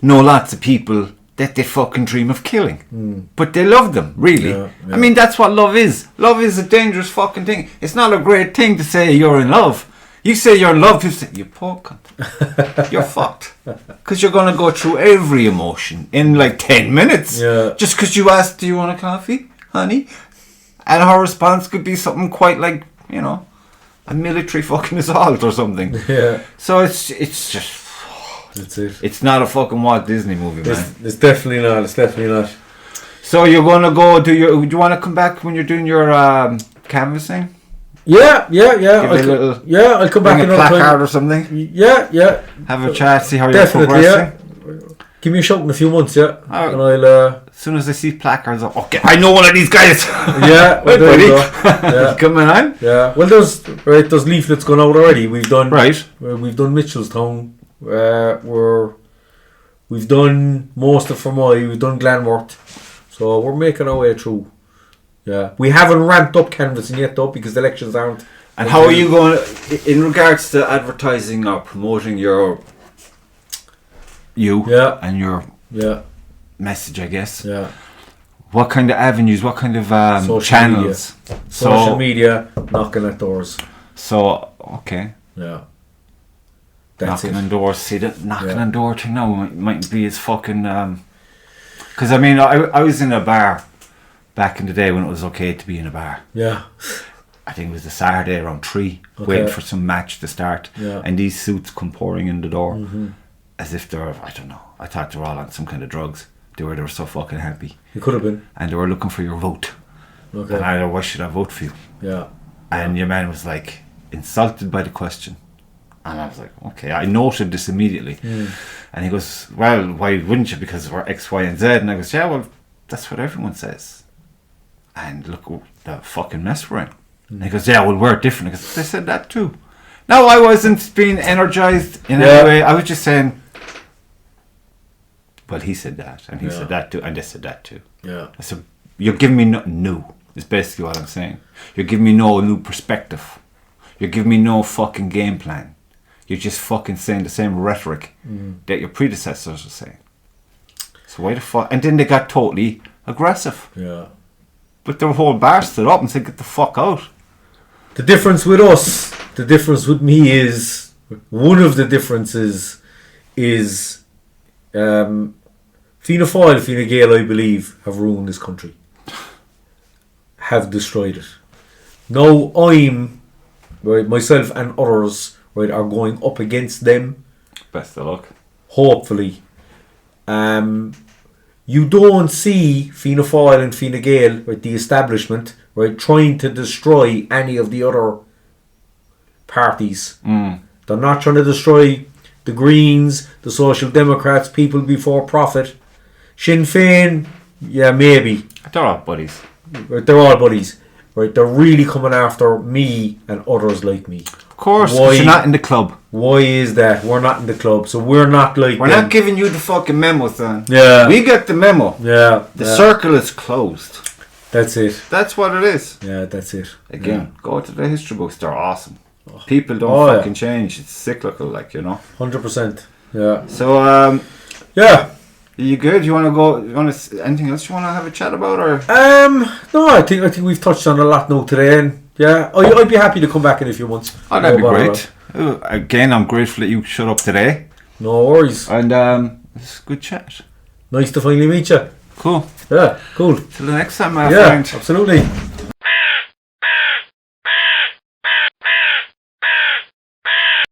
know lots of people that they fucking dream of killing. But they love them, really. Yeah. I mean, that's what love is. Love is a dangerous fucking thing. It's not a great thing to say you're in love. You say you're in love, you say, you poor cunt. You're fucked. Because you're going to go through every emotion in like 10 minutes. Yeah. Just because you asked, do you want a coffee, honey? And her response could be something quite like, you know, a military fucking assault or something. Yeah. So it's just... That's it. It's not a fucking Walt Disney movie, man. It's definitely not. It's definitely not. So you're going to go do you want to come back when you're doing your canvassing? Yeah. I'll come back another placard or something. Yeah. Have a chat, see how you're progressing. Yeah. Give me a shout in a few months, and I'll. As soon as I see placards, okay, I know one of these guys. Yeah, well, there you go. Yeah. Coming on. Yeah. Well, there's leaflets going out already. We've done Mitchellstown. We've done most of Fermoy. We've done Glenworth. So we're making our way through. Yeah, we haven't ramped up canvassing yet though, because the elections aren't. And how are you going in regards to advertising or promoting and your message, I guess? Yeah. What kind of avenues? What kind of channels? Social media, knocking at doors. So okay. Yeah. Knocking on doors. See that knocking on door thing now might be as fucking. Because I mean, I was in a bar back in the day when it was okay to be in a bar. Yeah. I think it was a Saturday around 3, waiting for some match to start. Yeah. And these suits come pouring in the door as if they're, I don't know, I thought they were all on some kind of drugs. They were so fucking happy. You could have been. And they were looking for your vote. Okay. And I don't know, why should I vote for you? Yeah. And your man was like, insulted by the question. And I was like, okay, I noted this immediately. And he goes, well, why wouldn't you? Because we're X, Y, and Z. And I goes, yeah, well, that's what everyone says. And look the fucking mess we're in. And he goes, yeah, well, we're different. I goes, they said that too. No, I wasn't being energized in any way. I was just saying, well, he said that, and he said that too, and they said that too. Yeah. I said, you're giving me nothing new, is basically what I'm saying. You're giving me no new perspective. You're giving me no fucking game plan. You're just fucking saying the same rhetoric that your predecessors were saying. So why the fuck? And then they got totally aggressive. Yeah. But their whole bar stood up and said, get the fuck out. The difference with us, the difference with me is, one of the differences is Fianna Fáil, Fine Gael, I believe, have ruined this country. Have destroyed it. Now I'm, right, myself and others, right, are going up against them. Best of luck. Hopefully. You don't see Fianna Fáil and Fine Gael, right, the establishment, right, trying to destroy any of the other parties. They're not trying to destroy the Greens, the Social Democrats, People Before Profit. Sinn Féin, yeah, maybe. They're all buddies. Right, they're all buddies. Right, they're really coming after me and others like me. Of course, because you're not in the club. Why is that? We're not in the club, so we're not like We're them. not giving you the fucking memo, son. Yeah. We get the memo. Yeah. The circle is closed. That's it. That's what it is. Yeah, that's it. Again, go to the history books. They're awesome. People don't fucking change. It's cyclical, like, you know. 100%. Yeah. So, yeah. Are you good? You want to go? You want to? Anything else you want to have a chat about, or? No, I think we've touched on a lot now today, and yeah, I'd be happy to come back in a few months. Oh, that'd be great. Again, I'm grateful that you showed up today. No worries. And it's a good chat. Nice to finally meet you. Cool. Yeah, cool. Till the next time, my friend. Yeah, absolutely.